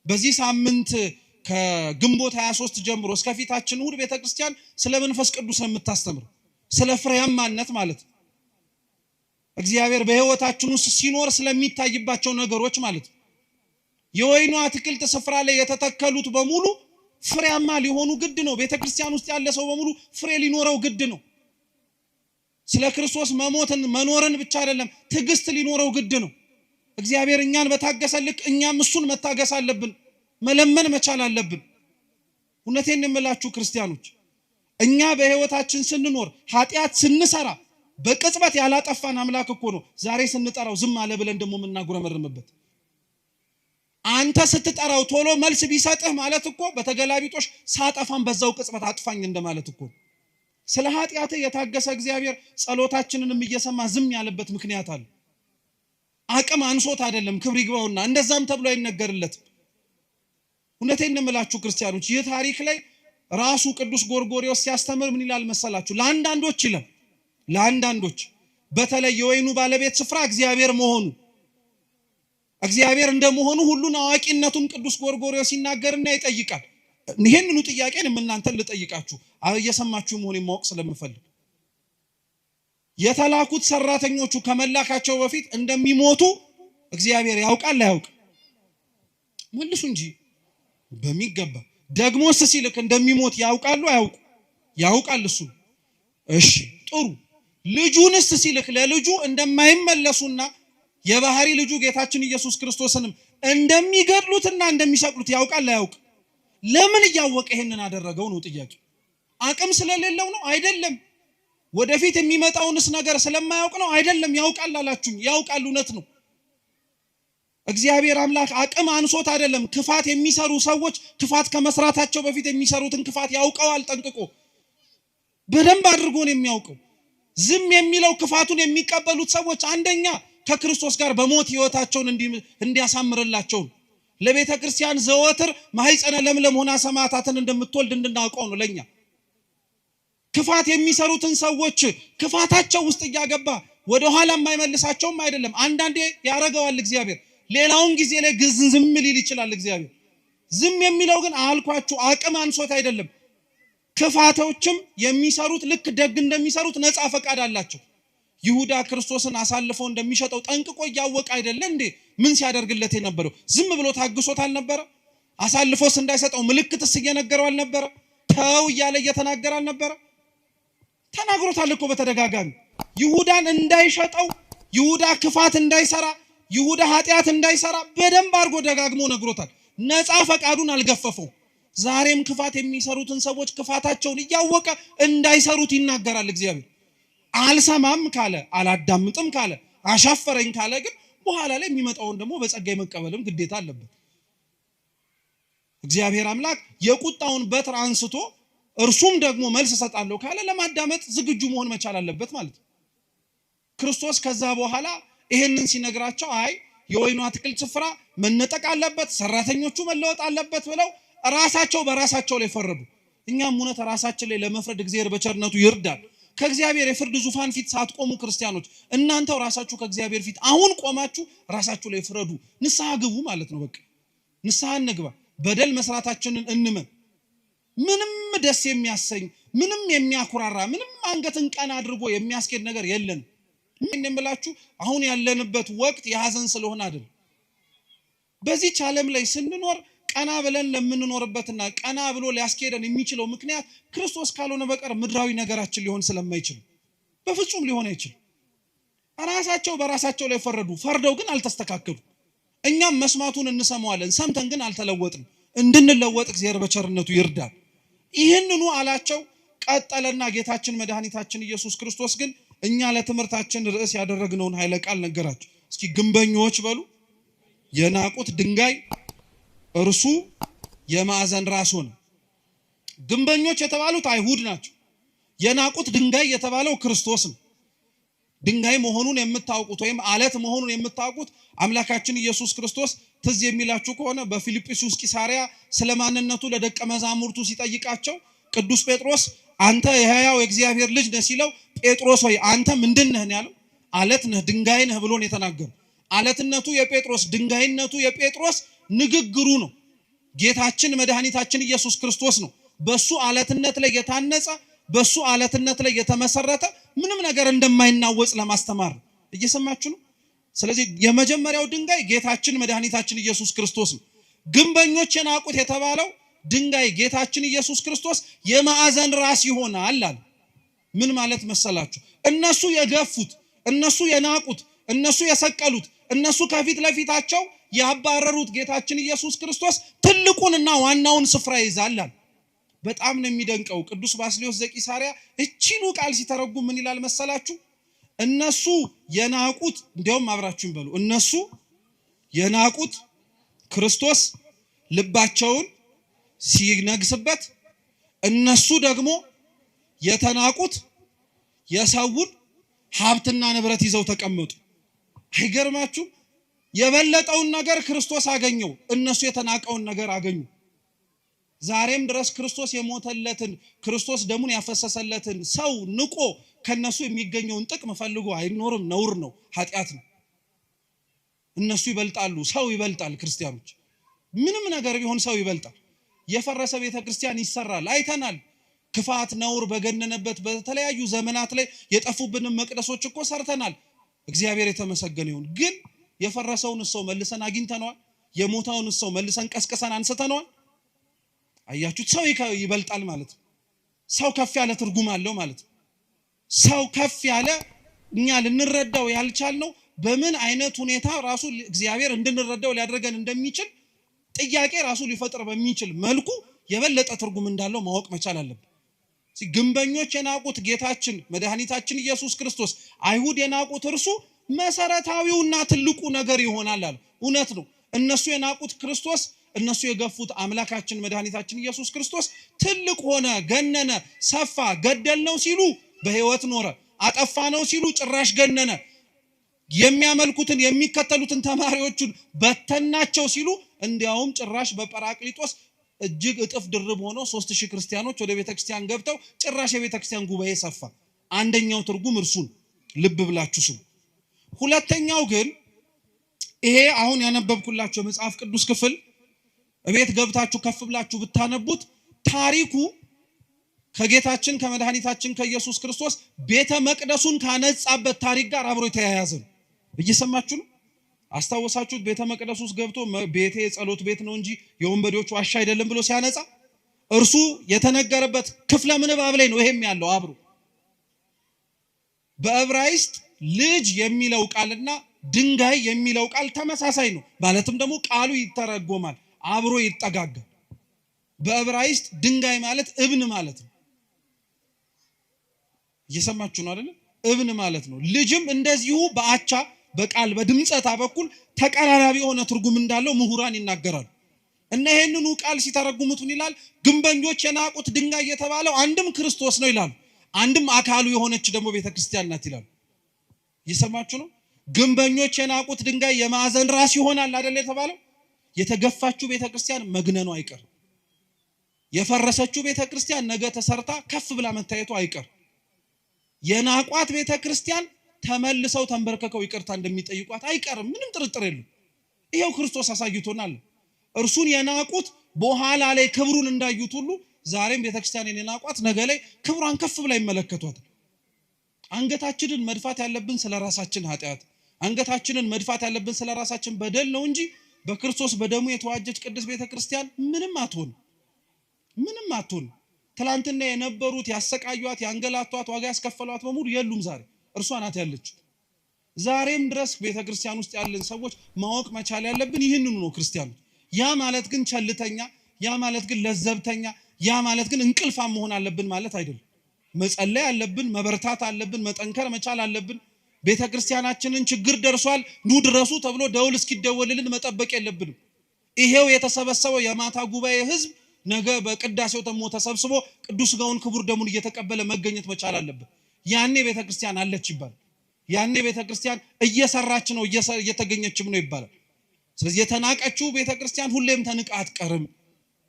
በዚህ ሳምንት ከግንቦት 23 ጀምሮ እስከፊታችን እሑድ ቤተክርስቲያን ስለ መንፈስ ቅዱስ ነው የምታስተምረው፣ ስለ ፍሬያማነት ማለት ነው። እግዚአብሔር በህይወታችን ውስጥ ሲኖር ስለሚታይባቸው ነገሮች ማለት ነው። የወይኑ አትክልት ስፍራ ላይ የተተከሉት በሙሉ ፍሬያማ ሊሆኑ ግድ ነው። ቤተክርስቲያን ውስጥ ያለ ሰው በሙሉ ፍሬ ሊኖረው ግድ ነው። ስለ ክርስቶስ መሞትን መኖርን ብቻ አይደለም ትዕግስት ሊኖረው ግድ ነው። እግዚአብሔር እኛን በታገሰ ልክ እኛም እሱን መታገስ አለብን፣ መለመን መቻል አለብን። እውነቴን የምላችሁ ክርስቲያኖች እኛ በህይወታችን ስንኖር ኃጢአት ስንሰራ በቅጽበት ያላጠፋን አምላክ እኮ ነው ዛሬ ስንጠራው ዝም አለ ብለን ደግሞ የምናጉረመርምበት። አንተ ስትጠራው ቶሎ መልስ ቢሰጥህ ማለት እኮ በተገላቢጦሽ ሳጠፋን በዛው ቅጽበት አጥፋኝ እንደማለት እኮ። ስለ ኃጢአት የታገሰ እግዚአብሔር ጸሎታችንንም እየሰማ ዝም ያለበት ምክንያት አለ። አቅም አንሶት አይደለም፣ ክብር ይግባውና እንደዛም ተብሎ አይነገርለትም። እውነቴን እንምላችሁ ክርስቲያኖች ይህ ታሪክ ላይ ራሱ ቅዱስ ጎርጎርዮስ ሲያስተምር ምን ይላል መሰላችሁ? ለአንዳንዶች ይላል ለአንዳንዶች በተለይ የወይኑ ባለቤት ስፍራ እግዚአብሔር መሆኑ እግዚአብሔር እንደመሆኑ ሁሉን አዋቂነቱን ቅዱስ ጎርጎርዮስ ሲናገርና ይጠይቃል። ይሄንኑ ጥያቄን እናንተን ልጠይቃችሁ እየሰማችሁ መሆኔን ማወቅ ስለምፈልግ የተላኩት ሰራተኞቹ ከመላካቸው በፊት እንደሚሞቱ እግዚአብሔር ያውቃል አያውቅ? መልሱ እንጂ በሚገባ። ደግሞስ ሲልክ እንደሚሞት ያውቃሉ አያውቁ? ያውቃል እሱ። እሺ ጥሩ። ልጁንስ ሲልክ ለልጁ እንደማይመለሱና የባህሪ ልጁ ጌታችን ኢየሱስ ክርስቶስንም እንደሚገድሉትና እንደሚሰቅሉት ያውቃል አያውቅ? ለምን እያወቀ ይሄንን አደረገው ነው ጥያቄ። አቅም ስለሌለው ነው? አይደለም። ወደፊት የሚመጣውንስ ነገር ስለማያውቅ ነው? አይደለም። ያውቃል አላችሁኝ። ያውቃል፣ እውነት ነው። እግዚአብሔር አምላክ አቅም አንሶት አይደለም። ክፋት የሚሰሩ ሰዎች ክፋት ከመስራታቸው በፊት የሚሰሩትን ክፋት ያውቀዋል ጠንቅቆ፣ በደንብ አድርጎ ነው የሚያውቀው። ዝም የሚለው ክፋቱን የሚቀበሉት ሰዎች አንደኛ ከክርስቶስ ጋር በሞት ህይወታቸውን እንዲያሳምርላቸው ለቤተ ክርስቲያን ዘወትር ማህፀነ ለምለም ሆና ሰማዕታትን እንደምትወልድ እንድናውቀው ነው። ለኛ ክፋት የሚሰሩትን ሰዎች ክፋታቸው ውስጥ እያገባ ወደ ኋላ የማይመልሳቸውም አይደለም። አንዳንዴ ያረጋዋል እግዚአብሔር፣ ሌላውን ጊዜ ላይ ዝም ሊል ይችላል እግዚአብሔር። ዝም የሚለው ግን አልኳችሁ አቅም አንሶት አይደለም። ክፋቶችም የሚሰሩት ልክ ደግ እንደሚሰሩት ነፃ ፈቃድ አላቸው። ይሁዳ ክርስቶስን አሳልፎ እንደሚሸጠው ጠንቅቆ እያወቀ አይደለ እንዴ ምን ሲያደርግለት የነበረው? ዝም ብሎ ታግሶት አልነበረ? አሳልፎስ እንዳይሰጠው ምልክትስ እየነገረው አልነበረ? ተው እያለ እየተናገረ አልነበረ? ተናግሮታል እኮ በተደጋጋሚ። ይሁዳን እንዳይሸጠው፣ ይሁዳ ክፋት እንዳይሰራ፣ ይሁዳ ኃጢአት እንዳይሰራ በደንብ አድርጎ ደጋግሞ ነግሮታል። ነፃ ፈቃዱን አልገፈፈው። ዛሬም ክፋት የሚሰሩትን ሰዎች ክፋታቸውን እያወቀ እንዳይሰሩት ይናገራል እግዚአብሔር። አልሰማም ካለ፣ አላዳምጥም ካለ፣ አሻፈረኝ ካለ ግን በኋላ ላይ የሚመጣውን ደግሞ በጸጋ መቀበልም ግዴታ አለበት። እግዚአብሔር አምላክ የቁጣውን በትር አንስቶ እርሱም ደግሞ መልስ ሰጣለሁ ካለ ለማዳመጥ ዝግጁ መሆን መቻል አለበት ማለት ነው። ክርስቶስ ከዛ በኋላ ይሄንን ሲነግራቸው አይ የወይኑ አትክልት ስፍራ መነጠቅ አለበት፣ ሰራተኞቹ መለወጥ አለበት ብለው ራሳቸው በራሳቸው ላይ ፈረዱ። እኛም እውነት ራሳችን ላይ ለመፍረድ እግዚአብሔር በቸርነቱ ይርዳል። ከእግዚአብሔር የፍርድ ዙፋን ፊት ሳትቆሙ ክርስቲያኖች እናንተው ራሳችሁ ከእግዚአብሔር ፊት አሁን ቆማችሁ ራሳችሁ ላይ ፍረዱ። ንስሐ ግቡ ማለት ነው። በቃ ንስሐ እንግባ። በደል መስራታችንን እንመን። ምንም ደስ የሚያሰኝ ምንም የሚያኩራራ ምንም አንገትን ቀና አድርጎ የሚያስኬድ ነገር የለን። ምን የምላችሁ አሁን ያለንበት ወቅት የሐዘን ስለሆነ አይደል። በዚህ ዓለም ላይ ስንኖር ቀና ብለን ለምንኖርበትና ቀና ብሎ ሊያስኬደን የሚችለው ምክንያት ክርስቶስ ካልሆነ በቀር ምድራዊ ነገራችን ሊሆን ስለማይችል በፍጹም ሊሆን አይችልም። ራሳቸው በራሳቸው ላይ ፈረዱ። ፈርደው ግን አልተስተካከሉ። እኛም መስማቱን እንሰማዋለን፣ ሰምተን ግን አልተለወጥም። እንድንለወጥ እግዚአብሔር በቸርነቱ ይርዳል። ይህንኑ አላቸው። ቀጠለና ጌታችን መድኃኒታችን ኢየሱስ ክርስቶስ ግን እኛ ለትምህርታችን ርዕስ ያደረግነውን ኃይለ ቃል ነገራቸው። እስኪ ግንበኞች በሉ የናቁት ድንጋይ እርሱ የማዕዘን ራስ ሆነ። ግንበኞች የተባሉት አይሁድ ናቸው። የናቁት ድንጋይ የተባለው ክርስቶስ ነው። ድንጋይ መሆኑን የምታውቁት ወይም አለት መሆኑን የምታውቁት አምላካችን ኢየሱስ ክርስቶስ ትዝ የሚላችሁ ከሆነ በፊልጵስዩስ ቂሳሪያ ስለማንነቱ ለደቀ መዛሙርቱ ሲጠይቃቸው ቅዱስ ጴጥሮስ አንተ የሕያው የእግዚአብሔር ልጅ ነህ ሲለው ጴጥሮስ ሆይ አንተ ምንድነህ ነው ያለው? አለት ነህ ድንጋይ ነህ ብሎ ነው የተናገረው። አለትነቱ የጴጥሮስ ድንጋይነቱ የጴጥሮስ ንግግሩ ነው። ጌታችን መድኃኒታችን ኢየሱስ ክርስቶስ ነው በሱ አለትነት ላይ የታነጸ በሱ አለትነት ላይ የተመሰረተ ምንም ነገር እንደማይናወጽ ለማስተማር እየሰማችሁ ነው። ስለዚህ የመጀመሪያው ድንጋይ ጌታችን መድኃኒታችን ኢየሱስ ክርስቶስ ነው። ግንበኞች የናቁት የተባለው ድንጋይ ጌታችን ኢየሱስ ክርስቶስ የማዕዘን ራስ ይሆናል አለ። ምን ማለት መሰላችሁ? እነሱ የገፉት፣ እነሱ የናቁት፣ እነሱ የሰቀሉት፣ እነሱ ከፊት ለፊታቸው ያባረሩት ጌታችን ኢየሱስ ክርስቶስ ትልቁንና ዋናውን ስፍራ ይዛል። በጣም ነው የሚደንቀው። ቅዱስ ባስልዮስ ዘቂሳሪያ እቺኑ ቃል ሲተረጉም ምን ይላል መሰላችሁ? እነሱ የናቁት እንዲያውም አብራችሁን በሉ እነሱ የናቁት ክርስቶስ ልባቸውን ሲነግስበት፣ እነሱ ደግሞ የተናቁት የሰውን ሀብትና ንብረት ይዘው ተቀመጡ። አይገርማችሁ? የበለጠውን ነገር ክርስቶስ አገኘው፣ እነሱ የተናቀውን ነገር አገኙ። ዛሬም ድረስ ክርስቶስ የሞተለትን ክርስቶስ ደሙን ያፈሰሰለትን ሰው ንቆ ከነሱ የሚገኘውን ጥቅም ፈልጎ አይኖርም። ነውር ነው፣ ኃጢአት ነው። እነሱ ይበልጣሉ፣ ሰው ይበልጣል። ክርስቲያኖች ምንም ነገር ቢሆን ሰው ይበልጣል። የፈረሰ ቤተክርስቲያን ይሰራል፣ አይተናል። ክፋት ነውር በገነነበት በተለያዩ ዘመናት ላይ የጠፉብንን መቅደሶች እኮ ሰርተናል። እግዚአብሔር የተመሰገነ ይሁን። ግን የፈረሰውን ሰው መልሰን አግኝተነዋል? የሞተውን ሰው መልሰን ቀስቀሰን አንስተነዋል? አያችሁት? ሰው ይበልጣል ማለት ነው። ሰው ከፍ ያለ ትርጉም አለው ማለት ነው። ሰው ከፍ ያለ እኛ ልንረዳው ያልቻልነው በምን አይነት ሁኔታ ራሱ እግዚአብሔር እንድንረዳው ሊያደርገን እንደሚችል ጥያቄ ራሱ ሊፈጥር በሚችል መልኩ የበለጠ ትርጉም እንዳለው ማወቅ መቻል አለብን። ግንበኞች የናቁት ጌታችን መድኃኒታችን ኢየሱስ ክርስቶስ፣ አይሁድ የናቁት እርሱ መሰረታዊውና ትልቁ ነገር ይሆናል አለ። እውነት ነው። እነሱ የናቁት ክርስቶስ፣ እነሱ የገፉት አምላካችን መድኃኒታችን ኢየሱስ ክርስቶስ ትልቅ ሆነ፣ ገነነ፣ ሰፋ። ገደልነው ሲሉ በህይወት ኖረ፣ አጠፋነው ሲሉ ጭራሽ ገነነ። የሚያመልኩትን የሚከተሉትን ተማሪዎቹን በተናቸው ሲሉ እንዲያውም ጭራሽ በጰራቅሊጦስ እጅግ እጥፍ ድርብ ሆኖ 3000 ክርስቲያኖች ወደ ቤተክርስቲያን ገብተው ጭራሽ የቤተክርስቲያን ጉባኤ ሰፋ። አንደኛው ትርጉም እርሱን ልብ ብላችሁ ስሙ። ሁለተኛው ግን ይሄ አሁን ያነበብኩላችሁ መጽሐፍ ቅዱስ ክፍል እቤት ገብታችሁ ከፍ ብላችሁ ብታነቡት ታሪኩ ከጌታችን ከመድኃኒታችን ከኢየሱስ ክርስቶስ ቤተ መቅደሱን ካነጻበት ታሪክ ጋር አብሮ የተያያዘ ነው። እየሰማችሁ ነው? አስታወሳችሁት? ቤተ መቅደሱ ውስጥ ገብቶ ቤቴ የጸሎት ቤት ነው እንጂ የወንበዴዎች ዋሻ አይደለም ብሎ ሲያነጻ እርሱ የተነገረበት ክፍለ ምንባብ ላይ ነው ይሄም ያለው አብሮ። በዕብራይስጥ ልጅ የሚለው ቃልና ድንጋይ የሚለው ቃል ተመሳሳይ ነው። ማለትም ደግሞ ቃሉ ይተረጎማል፣ አብሮ ይጠጋጋል። በዕብራይስጥ ድንጋይ ማለት እብን ማለት ነው። እየሰማችሁ ነው አይደል? እብን ማለት ነው። ልጅም እንደዚሁ በአቻ በቃል በድምጸታ በኩል ተቀራራቢ የሆነ ትርጉም እንዳለው ምሁራን ይናገራሉ። እና ይሄንኑ ቃል ሲተረጉሙት ምን ይላል? ግንበኞች የናቁት ድንጋይ የተባለው አንድም ክርስቶስ ነው ይላሉ፣ አንድም አካሉ የሆነች ደግሞ ቤተክርስቲያን ናት ይላሉ። እየሰማችሁ ነው? ግንበኞች የናቁት ድንጋይ የማዕዘን ራስ ይሆናል አይደል የተባለው። የተገፋችው ቤተክርስቲያን መግነኑ አይቀር። የፈረሰችው ቤተክርስቲያን ነገ ተሰርታ ከፍ ብላ መታየቱ አይቀር። የናቋት ቤተክርስቲያን ተመልሰው ተንበርከከው ይቅርታ እንደሚጠይቋት አይቀርም። ምንም ጥርጥር የለም። ይሄው ክርስቶስ አሳይቶናል። እርሱን የናቁት በኋላ ላይ ክብሩን እንዳዩት ሁሉ ዛሬም ቤተክርስቲያንን የናቋት ነገ ላይ ክብሯን ከፍ ብላ ይመለከቷት። አንገታችንን መድፋት ያለብን ስለራሳችን ኃጢአት፣ አንገታችንን መድፋት ያለብን ስለራሳችን በደል ነው እንጂ በክርስቶስ በደሙ የተዋጀች ቅድስት ቤተክርስቲያን ምንም አትሆን። ትላንትና የነበሩት ያሰቃዩት፣ ያንገላቷት፣ ዋጋ ያስከፈሏት በሙሉ የሉም። ዛሬ እርሷ ናት ያለችው። ዛሬም ድረስ ቤተክርስቲያን ውስጥ ያለን ሰዎች ማወቅ መቻል ያለብን ይህንኑ ነው። ክርስቲያኖች ያ ማለት ግን ቸልተኛ፣ ያ ማለት ግን ለዘብተኛ፣ ያ ማለት ግን እንቅልፋም መሆን አለብን ማለት አይደለም። መጸለይ አለብን፣ መበርታት አለብን፣ መጠንከር መቻል አለብን። ቤተክርስቲያናችንን ችግር ደርሷል ኑ ድረሱ ተብሎ ደውል እስኪደወልልን መጠበቅ የለብንም። ይሄው የተሰበሰበው የማታ ጉባኤ ህዝብ ነገ በቅዳሴው ተሞ ተሰብስቦ ቅዱስ ሥጋውን ክቡር ደሙን እየተቀበለ መገኘት መቻል አለበት። ያኔ ቤተክርስቲያን አለች ይባላል። ያኔ ቤተክርስቲያን እየሰራች ነው እየተገኘችም ነው ይባላል። ስለዚህ የተናቀችው ቤተክርስቲያን ሁሌም ተንቃ አትቀርም።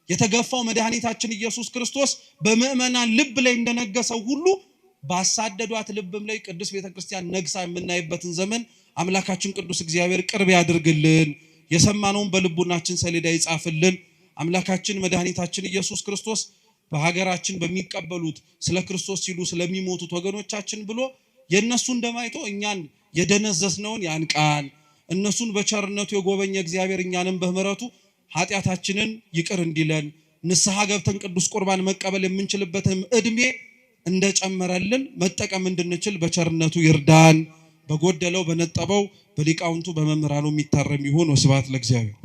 የተገፋው መድኃኒታችን ኢየሱስ ክርስቶስ በምእመናን ልብ ላይ እንደነገሰው ሁሉ ባሳደዷት ልብም ላይ ቅዱስ ቤተክርስቲያን ነግሳ የምናይበትን ዘመን አምላካችን ቅዱስ እግዚአብሔር ቅርብ ያድርግልን። የሰማነውን በልቡናችን ሰሌዳ ይጻፍልን። አምላካችን መድኃኒታችን ኢየሱስ ክርስቶስ በሀገራችን በሚቀበሉት ስለ ክርስቶስ ሲሉ ስለሚሞቱት ወገኖቻችን ብሎ የነሱን ደማይቶ እኛን የደነዘዝነውን ያንቃል። እነሱን በቸርነቱ የጎበኘ እግዚአብሔር እኛንም በምህረቱ ኃጢአታችንን ይቅር እንዲለን ንስሐ ገብተን ቅዱስ ቁርባን መቀበል የምንችልበትን እድሜ እንደጨመረልን መጠቀም እንድንችል በቸርነቱ ይርዳን። በጎደለው በነጠበው በሊቃውንቱ በመምህራኑ የሚታረም ይሁን። ወስብሐት ለእግዚአብሔር።